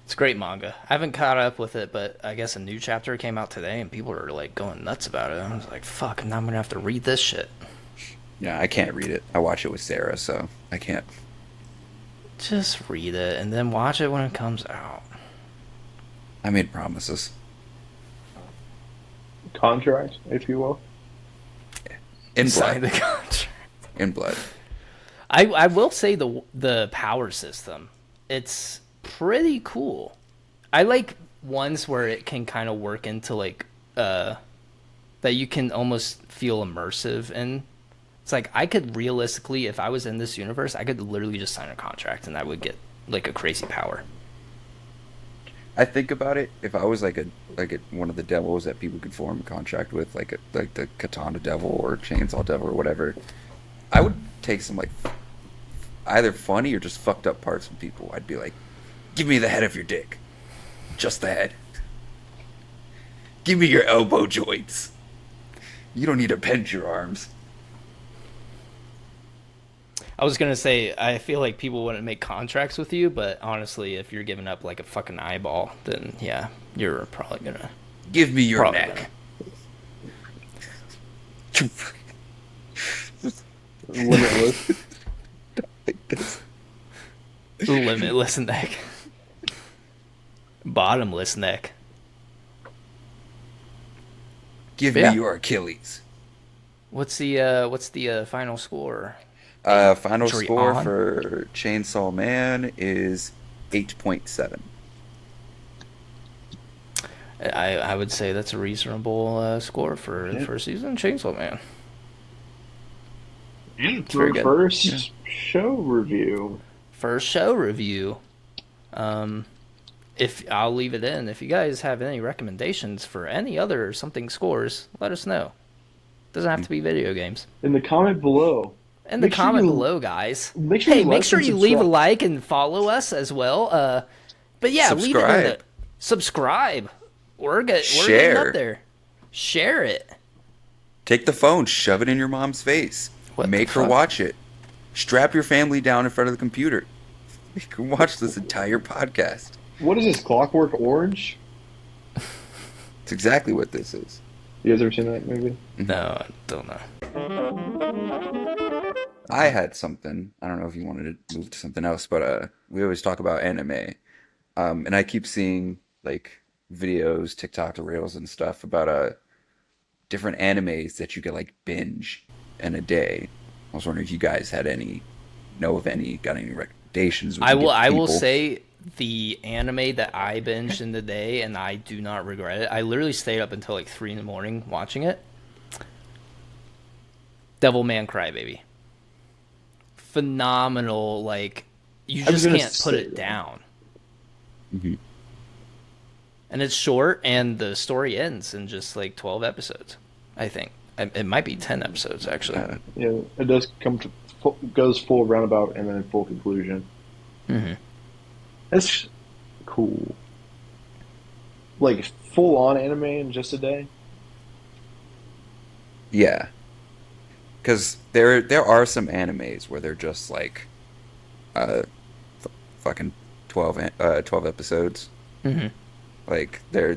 It's great manga. I haven't caught up with it, but I guess a new chapter came out today and people are like going nuts about it. I was like, fuck, now I'm going to have to read this shit. Yeah, I can't read it. I watch it with Sarah, so I can't. Just read it and then watch it when it comes out. I made promises. Contract, if you will. In Sign blood. the contract. In blood. I will say the power system, it's pretty cool. I like ones where it can kind of work into like that you can almost feel immersive in. It's like I could realistically, if I was in this universe, I could literally just sign a contract and I would get like a crazy power. I think about it. If I was like one of the devils that people could form a contract with, like the Katana Devil or Chainsaw Devil or whatever, I would take some like either funny or just fucked up parts from people. I'd be like, "Give me the head of your dick, just the head. Give me your elbow joints. You don't need to bend your arms." I was gonna say, I feel like people wouldn't make contracts with you, but honestly, if you're giving up like a fucking eyeball, then yeah, you're probably gonna Give me your neck. Limitless. Like this. Limitless neck, bottomless neck. Give Yeah. me your Achilles. What's the final score? Final Adrian. score for Chainsaw Man is 8.7. I would say that's a reasonable score for the first season Chainsaw Man. And very for good. first show review. First show review. If I'll leave it in. If you guys have any recommendations for any other something scores, let us know. Doesn't have to be video games. In the comment below. In the Make sure comment you- below, guys. make sure you Hey, make like sure and you leave a subscribe. like and follow us as well. But yeah, leave it in the Subscribe. subscribe. We're getting Share. up there. Share it. Take the phone, shove it in your mom's face. What Make the her fuck? watch it. Strap your family down in front of the computer. You can watch this entire podcast. What is this, Clockwork Orange? It's exactly what this is. You guys ever seen that movie? No, I don't know. I had something. I don't know if you wanted to move to something else, but we always talk about anime. And I keep seeing like videos, TikTok reels and stuff about different animes that you could like binge in a day. I was wondering if you guys had know of any, got any recommendations. we I could will. give I will people. say the anime that I binged in the day, and I do not regret it. I literally stayed up until like 3 a.m. watching it. Devilman Crybaby. Phenomenal. Like you I was just gonna can't put say it that. down. Mhm. And it's short, and the story ends in just like 12 episodes. I think it might be 10 episodes actually. Yeah, it does come to goes full roundabout and then full conclusion. Mm-hmm. That's cool. Like full on anime in just a day. Yeah, because there are some animes where they're just like, fucking 12 episodes. Mm-hmm. Like there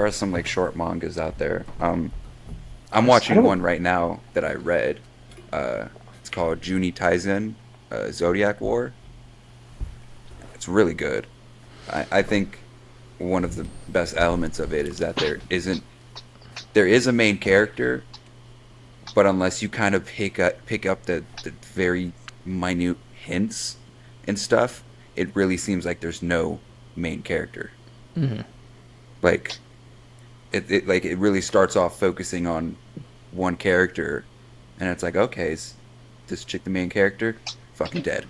are some like short mangas out there. I'm watching one right now that I read. It's called Juni Taizen, Zodiac War. It's really good. I think one of the best elements of it is that there is a main character, but unless you kind of pick up the very minute hints and stuff, it really seems like there's no main character. Mm-hmm. Like it really starts off focusing on one character, and it's like, okay, is this chick the main character? Fucking dead,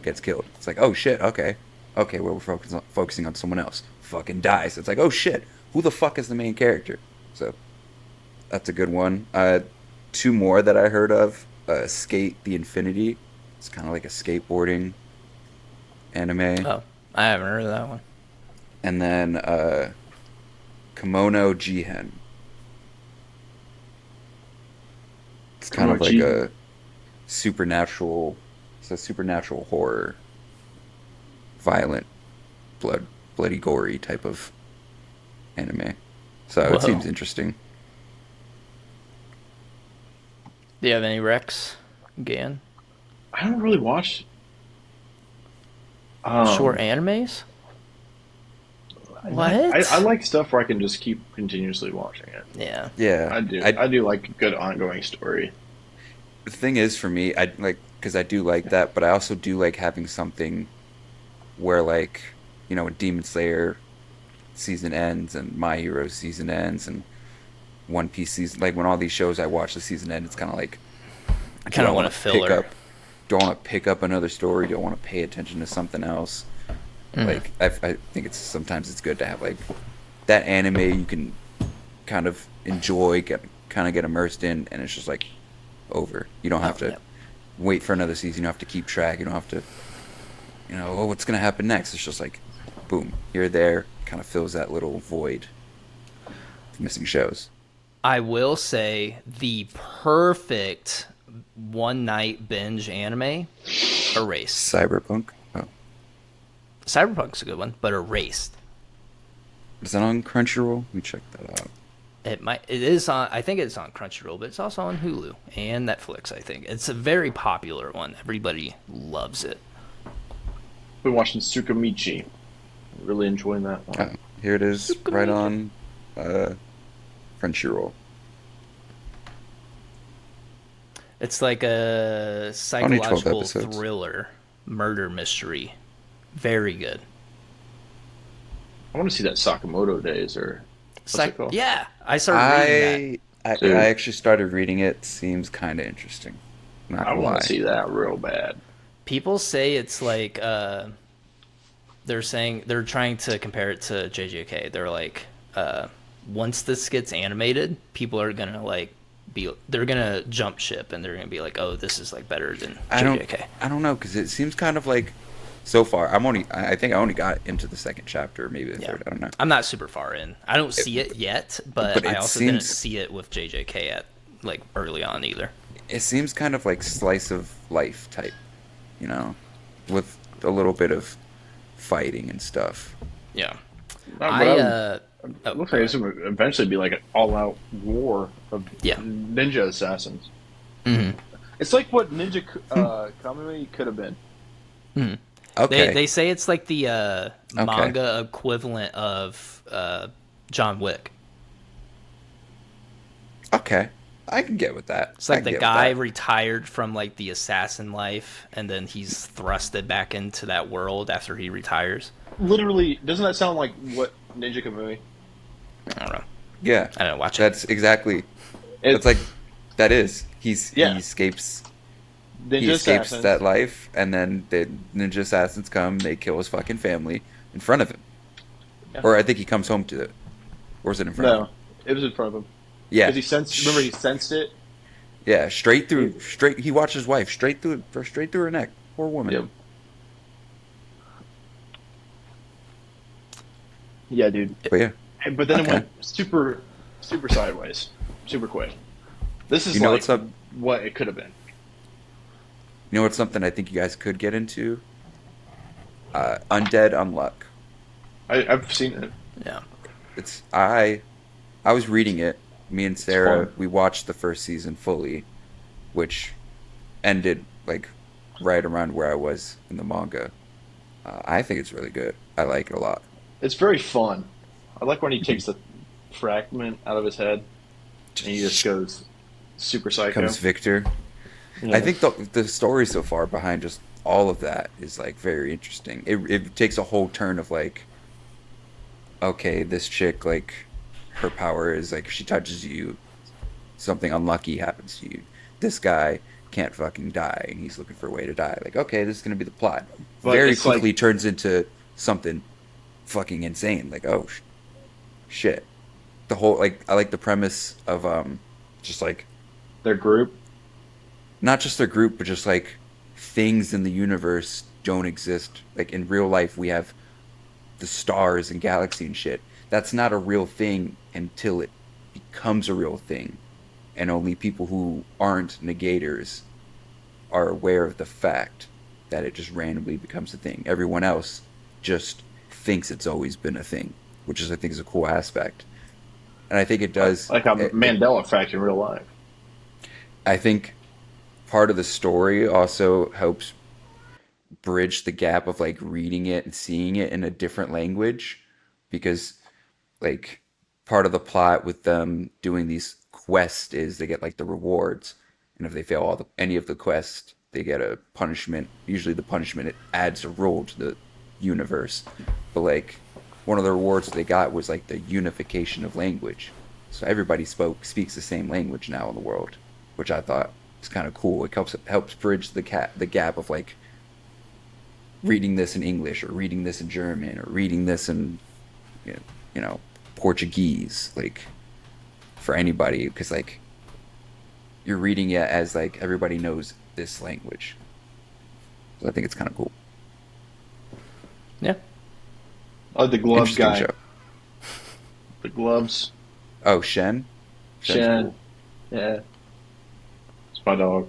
gets killed. It's like, oh shit, okay, well, we're focusing on someone else. Fucking dies. It's like, oh shit, who the fuck is the main character? So that's a good one. Two more that I heard of. Skate the Infinity. It's kind of like a skateboarding anime. Oh, I haven't heard of that one. And then Kimono Jihen. It's kind of like a supernatural. It's a supernatural horror, violent, bloody, gory type of anime. So Whoa. it seems interesting. Do you have any recs, Gan? I don't really watch Short animes? What? I like stuff where I can just keep continuously watching it. Yeah. Yeah, I do like a good ongoing story. The thing is, for me, I like because I do like that, but I also do like having something where, like, when Demon Slayer season ends and My Hero season ends and One Piece season, like when all these shows I watch the season end, it's kind of like, I do kind I of want want a to pick filler. up? Do I want to pick up another story? Do I want to pay attention to something else? Mhm. Like, I think sometimes it's good to have like that anime you can kind of enjoy, kind of get immersed in, and it's just like over. You don't have Oh, to yeah. wait for another season. You don't have to keep track. You don't have to, oh, what's gonna happen next? It's just like, boom, you're there. Kind of fills that little void of missing shows. I will say the perfect one night binge anime, Erased. Cyberpunk. Oh, Cyberpunk's a good one, but Erased. is that on Crunchyroll? Let me check that out. It is on, I think it's on Crunchyroll, but it's also on Hulu and Netflix, I think. It's a very popular one. Everybody loves it. Been watching Tsukamichi. Really enjoying that one. Oh, here it is, right Tsukamichi. on uh, Crunchyroll. It's like a Only 12 psychological episodes. thriller, murder mystery. Very good. I want to see that Sakamoto Days or what's it called? Yeah, I started reading that. I Dude, actually started reading it. Seems kind of interesting. Not I gonna want to lie. see that real bad. People say it's like they're saying they're trying to compare it to JJK. They're like, once this gets animated, people are gonna like they're gonna jump ship and they're gonna be like, oh, this is like better than I don't JJK. I don't know because it seems kind of like so far. I think I only got into the second chapter, maybe the Yeah, third. I don't know. I'm not super far in. I don't see it yet, But but I it also didn't seems see it with JJK at like early on either. it seems kind of like slice of life type, you know, with a little bit of fighting and stuff. Yeah, No, but I it oh, looks go like it's ahead. going to eventually be like an all-out war of Yeah. ninja assassins. Hmm. It's like what Ninja Hmm. Kamui could have been. Hmm. Okay. They say it's like the Okay. manga equivalent of John Wick. Okay. I can get with that. It's I like can the get with guy that. retired from like the assassin life, and then he's thrusted back into that world after he retires. Literally, doesn't that sound like what Ninja Kamui? I don't know. Yeah. I didn't watch it. That's exactly. It, That's like that is. He yeah, escapes he Ninja escapes that assassins. life, and then the ninja assassins come. They kill his fucking family in front of him, Yeah. or I think he comes home to it, or is it in front of him? No, it was in front of him Yeah, because he sensed. Remember, he sensed it. yeah, straight He, through, straight. He watched his wife straight through her neck. Poor woman. yeah, yeah, dude. But yeah, But then it okay. went super, super sideways, super quick. This You is know like what's up? what it could have been. You know what's something I think you guys could get into? Undead Unluck. I've seen it. Yeah. It's I was reading it. Me and It's Sarah fun. we watched the first season fully, which ended like right around where I was in the manga. I think it's really good. I like it a lot. It's very fun. I like when he takes the fragment out of his head and he just goes super Comes psycho. Victor. I Yeah. think the story so far behind just all of that is like very interesting. It takes a whole turn of like, okay, this chick like her power is like if she touches you, something unlucky happens to you. This guy can't fucking die, and he's looking for a way to die. Like, okay, this is gonna be the plot. But Very it's like quickly turns into something fucking insane. Like, oh shit. The whole like I like the premise of just like their group. not just their group, but just like things in the universe don't exist. Like in real life, we have the stars and galaxy and shit. That's not a real thing until it becomes a real thing, and only people who aren't negators are aware of the fact that it just randomly becomes a thing. Everyone else just thinks it's always been a thing, which is I think is a cool aspect. And I think it does. Like a It, Mandela effect in real life. I think part of the story also helps bridge the gap of like reading it and seeing it in a different language because like part of the plot with them doing these quests is they get like the rewards and if they fail any of the quests, they get a punishment. Usually, the punishment, it adds a role to the universe. But like, one of the rewards they got was like the unification of language. So everybody speaks the same language now in the world, which I thought was kind of cool. It helps bridge the gap of like reading this in English or reading this in German or reading this in you know Portuguese, like for anybody, because like you're reading it as like everybody knows this language. So I think it's kind of cool. Yeah. I like the gloves Interesting guy. show. The gloves. Oh, Shen's Shen. cool. Yeah. It's my dog.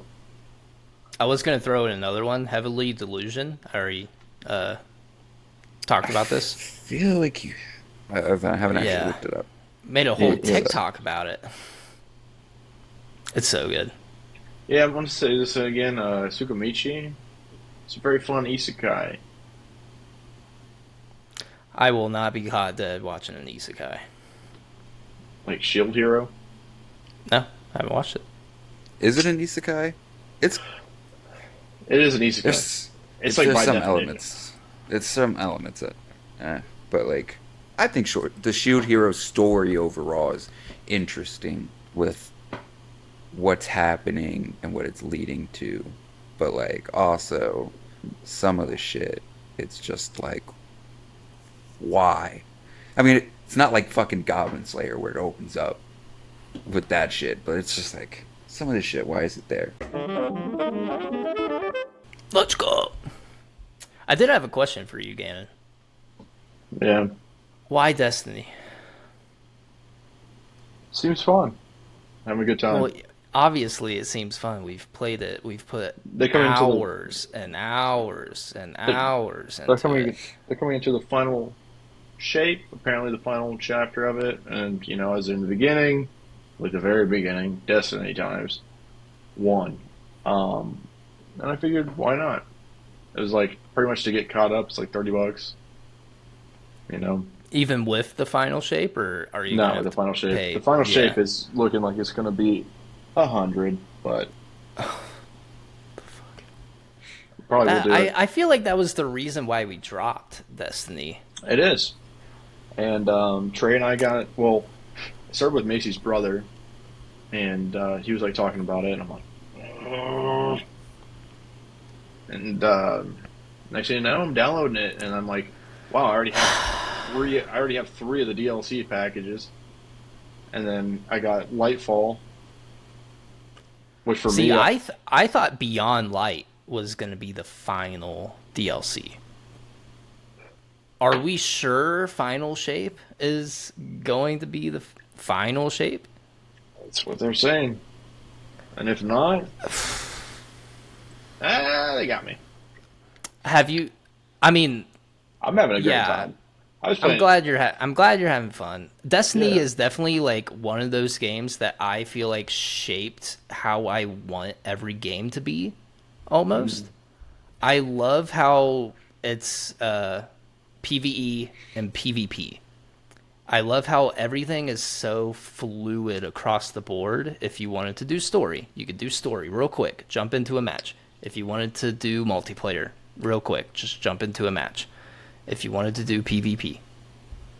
I was gonna throw in another one, Heavily Delusion. I already talked about I this. feel like I haven't actually looked it up. Made a whole Yeah. TikTok about it. It's so good. Yeah, I want to say this again. Tsukamichi. It's a very fun isekai. I will not be caught dead watching an isekai. Like Shield Hero. No, I haven't watched it. Is it an isekai? It's It is an isekai. It's like there's by some definition. elements. It's some elements that, but like I think the Shield Hero story overall is interesting with what's happening and what it's leading to, but like also some of the shit, it's just like why? I mean, it's not like fucking Goblin Slayer where it opens up with that shit, but it's just like some of this shit. Why is it there? Let's go. I did have a question for you, Gannon. Yeah. Why Destiny? Seems fun. Having a good time. Well, obviously it seems fun. We've played it. We've put They're coming into the- hours and hours and hours into They're it. coming into the final shape, apparently the final chapter of it, and as in the beginning, like the very beginning, Destiny times one. And I figured, why not? It was like pretty much to get caught up. It's like $30, Even with the final shape, or are you No, gonna the final shape. pay? The final Yeah. shape is looking like it's going to be 100, but probably will do it. I feel like that was the reason why we dropped Destiny. It is. And Trey and I got it. Well, it started with Macy's brother, and he was like talking about it, and I'm like, "Ugh." And next thing you know, I'm downloading it, and I'm like, wow, I already have three of the DLC packages, and then I got Lightfall, which for See, me, I thought Beyond Light was going to be the final DLC. Are we sure Final Shape is going to be the final shape? that's what they're saying. And if not, they got me. Have you? I mean, I'm having a great Yeah. time. I was playing. I'm glad you're having fun. Destiny Yeah. is definitely like one of those games that I feel like shaped how I want every game to be. Almost. I love how it's PvE and PvP. I love how everything is so fluid across the board. If you wanted to do story, you could do story real quick, jump into a match. If you wanted to do multiplayer, real quick, just jump into a match. If you wanted to do PvP,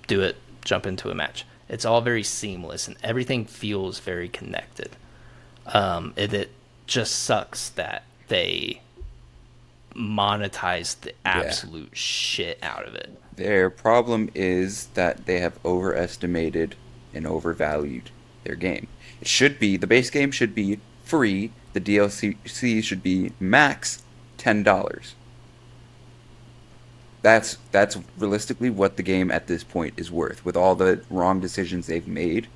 do it, jump into a match. It's all very seamless and everything feels very connected. It just sucks that they monetize the absolute shit out of it. Their problem is that they have overestimated and overvalued their game. The base game should be free. The DLC should be max $10. That's realistically what the game at this point is worth. With all the wrong decisions they've made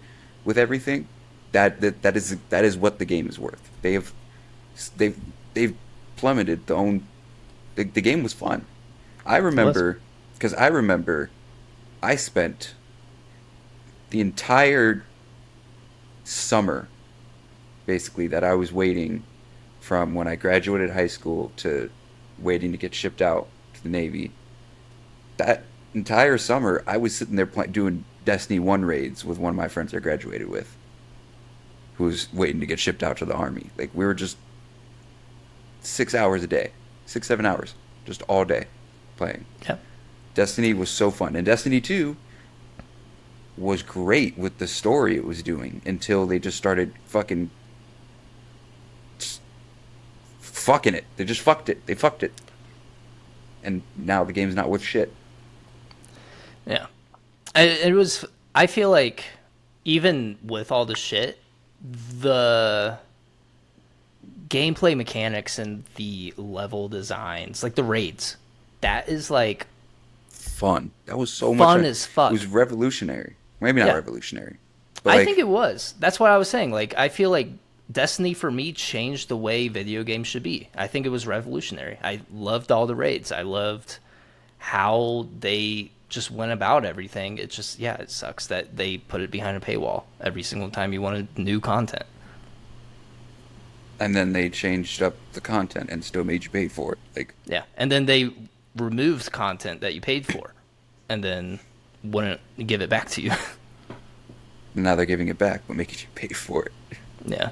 with everything, that is what the game is worth. They've plummeted the game was fun. I remember I spent the entire summer basically that I was waiting from when I graduated high school to waiting to get shipped out to the Navy. That entire summer I was sitting there doing Destiny 1 raids with one of my friends I graduated with. who was waiting to get shipped out to the army. Like, we were just 6 hours a day, 6-7 hours, just all day playing. Yeah. Destiny was so fun, and Destiny 2 was great with the story it was doing until they just started fucking it. They just fucked it. They fucked it. And now the game's not worth shit. Yeah. I feel like even with all the shit, the gameplay mechanics and the level designs, like the raids, that is like fun. That was so fun much as fuck. It was revolutionary. Maybe not revolutionary. But I think it was. That's what I was saying. Like, I feel like Destiny for me changed the way video games should be. I think it was revolutionary. I loved all the raids. I loved how they just went about everything. It just, it sucks that they put it behind a paywall every single time you wanted new content. And then they changed up the content and still made you pay for it. Like, yeah, and then they removed content that you paid for, and then wouldn't give it back to you. now they're giving it back, but making you pay for it. Yeah.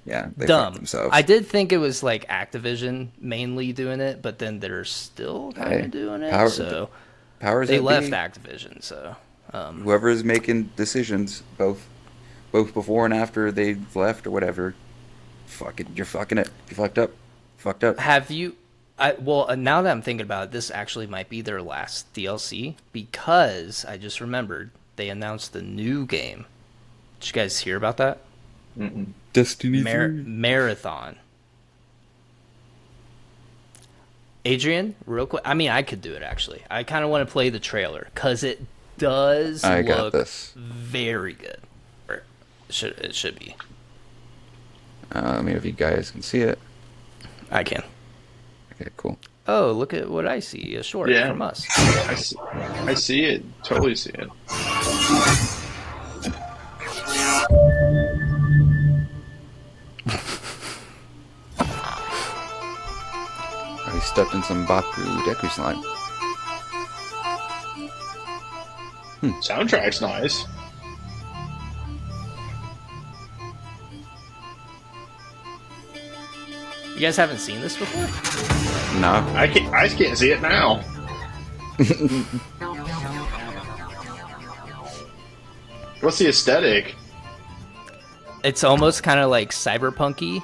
Yeah, they Dumb. fucked themselves. I did think it was like Activision mainly doing it, but then they're still kind of doing it. They left Activision. So whoever is making decisions, both before and after they left or whatever, you're fucking it. You fucked up. Fucked up. Have you? Well, now that I'm thinking about it, this actually might be their last DLC because I just remembered they announced the new game. Did you guys hear about that? Mm-mm. Destiny Marathon. Adrian, real quick. I mean, I could do it actually. I kind of want to play the trailer because it does look very good. Or it should be. I mean, if you guys can see it. I can. Okay, cool. Oh, look at what I see. A short from us. I see it. Totally see it. I stepped in some BAKU DEKU slime. Soundtrack's nice. You guys haven't seen this before? No. I can't see it now. What's the aesthetic? It's almost kind of like cyberpunky.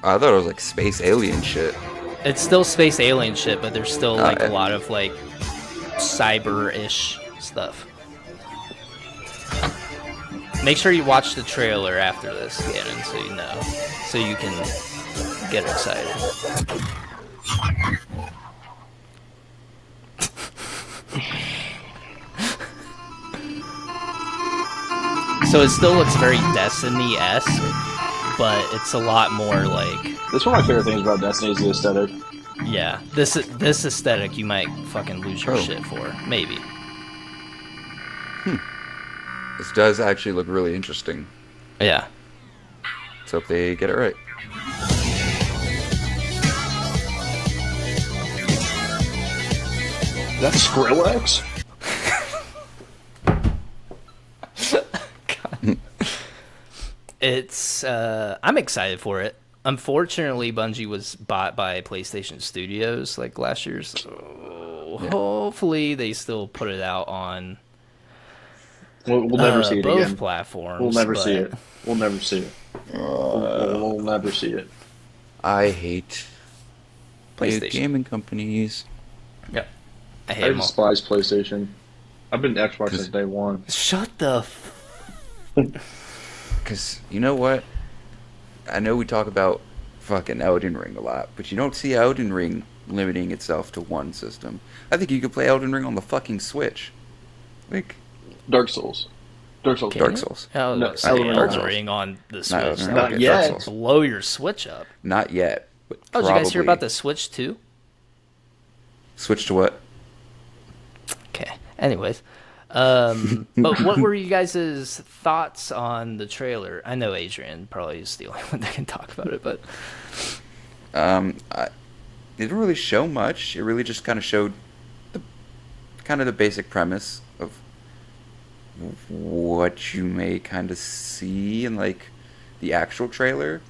I thought it was like space alien shit. It's still space alien shit, but there's still like a lot of like cyber-ish stuff. Make sure you watch the trailer after this, Gannon, so you know, so you can get excited. So it still looks very Destiny-esque, but it's a lot more like... That's one of my favorite things about Destiny is the aesthetic. Yeah, this aesthetic you might fucking lose your shit for, maybe. This does actually look really interesting. Yeah. Let's hope they get it right. Is that Skrillex? God. It's I'm excited for it. Unfortunately, Bungie was bought by PlayStation Studios like last year, so hopefully they still put it out on We'll never see it both again. platforms. We'll never see it. We'll never see it. We'll never see it. I hate PlayStation gaming companies. Yep. I hate I them all. despise PlayStation. I've been Xbox since day one. Shut the Because, you know what? I know we talk about fucking Elden Ring a lot, but you don't see Elden Ring limiting itself to one system. I think you could play Elden Ring on the fucking Switch. Like... Dark Souls. Dark Souls. Oh, No, Elden Ring on the Switch. Not yet. Dark Souls. Blow your Switch up. Not yet. But Oh, did you guys hear probably. about the Switch 2? Switch to what? Okay. Anyways, but what were you guys' thoughts on the trailer? I know Adrian probably is the only one that can talk about it, but It didn't really show much. It really just kind of showed the basic premise of what you may kind of see in like the actual trailer.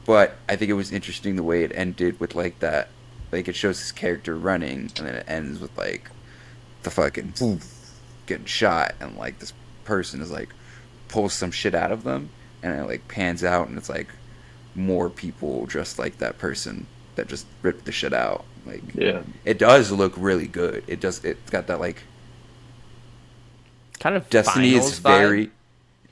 But I think it was interesting the way it ended with like that, like it shows his character running, and then it ends with like the fucking getting shot, and like this person is like pulls some shit out of them, and it like pans out, and it's like more people just like that person that just ripped the shit out. Like, Yeah. it does look really good. It's got that like Kind of Destiny finals is vibe. very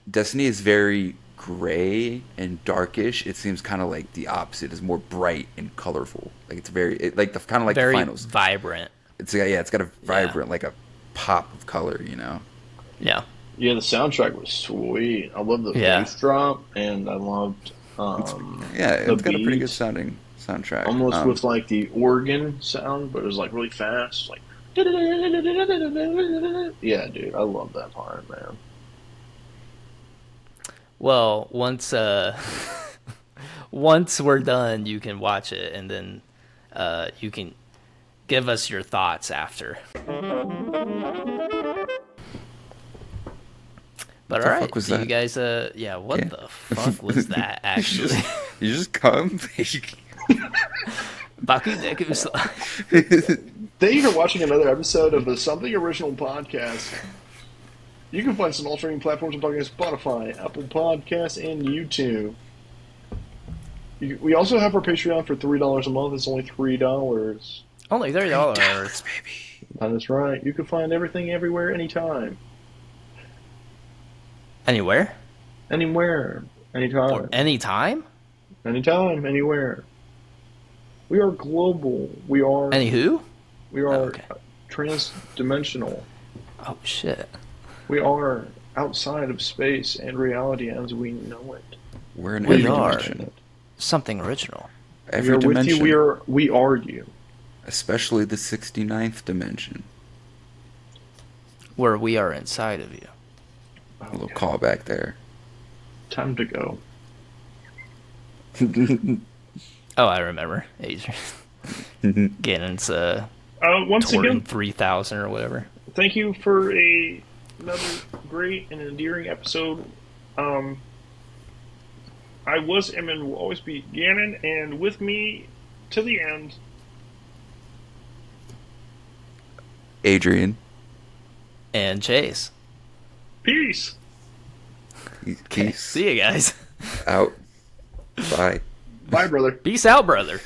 Destiny is very gray and darkish. It seems kind of like the opposite. It's more bright and colorful. Like it's like the kind of like very the finals. vibrant. It's it's got a vibrant like a pop of color, you know. Yeah. Yeah, the soundtrack was sweet. I loved the bass drop, and I loved It's the got a pretty good beats. sounding soundtrack. Almost with like the organ sound, but it was like really fast. Like, yeah, dude, I love that part, man. Well, once once we're done, you can watch it, and then you can give us your thoughts after. But all right, was do you that? guys what the fuck was that actually? You just come. Baku Deku Slime. Thank you for watching another episode of the Something Original podcast. You can find us on all streaming platforms. I'm talking Spotify, Apple Podcasts, and YouTube. We also have our Patreon for $3 a month. It's only $3. Only $30. baby. That is right. You can find everything everywhere, anytime. Anywhere? Anywhere. Anytime. Or anytime? Anytime, anywhere. We are global. We are Anywho? Okay. trans-dimensional. Oh shit. We are outside of space and reality as we know it. We're in We every are. dimension. Something original. We Every are dimension. with you. We are you. Especially the 69th dimension. Where we are inside of you. A little callback there. Time to go. Oh, I remember. Adrian. Gannon's Once Torn again, 3000 or whatever. thank you for another great and endearing episode. I was and will always be Gannon, and with me to the end. Adrian. And Chase. Peace. Peace See you guys. out. Bye. Bye, brother. Peace out, brother.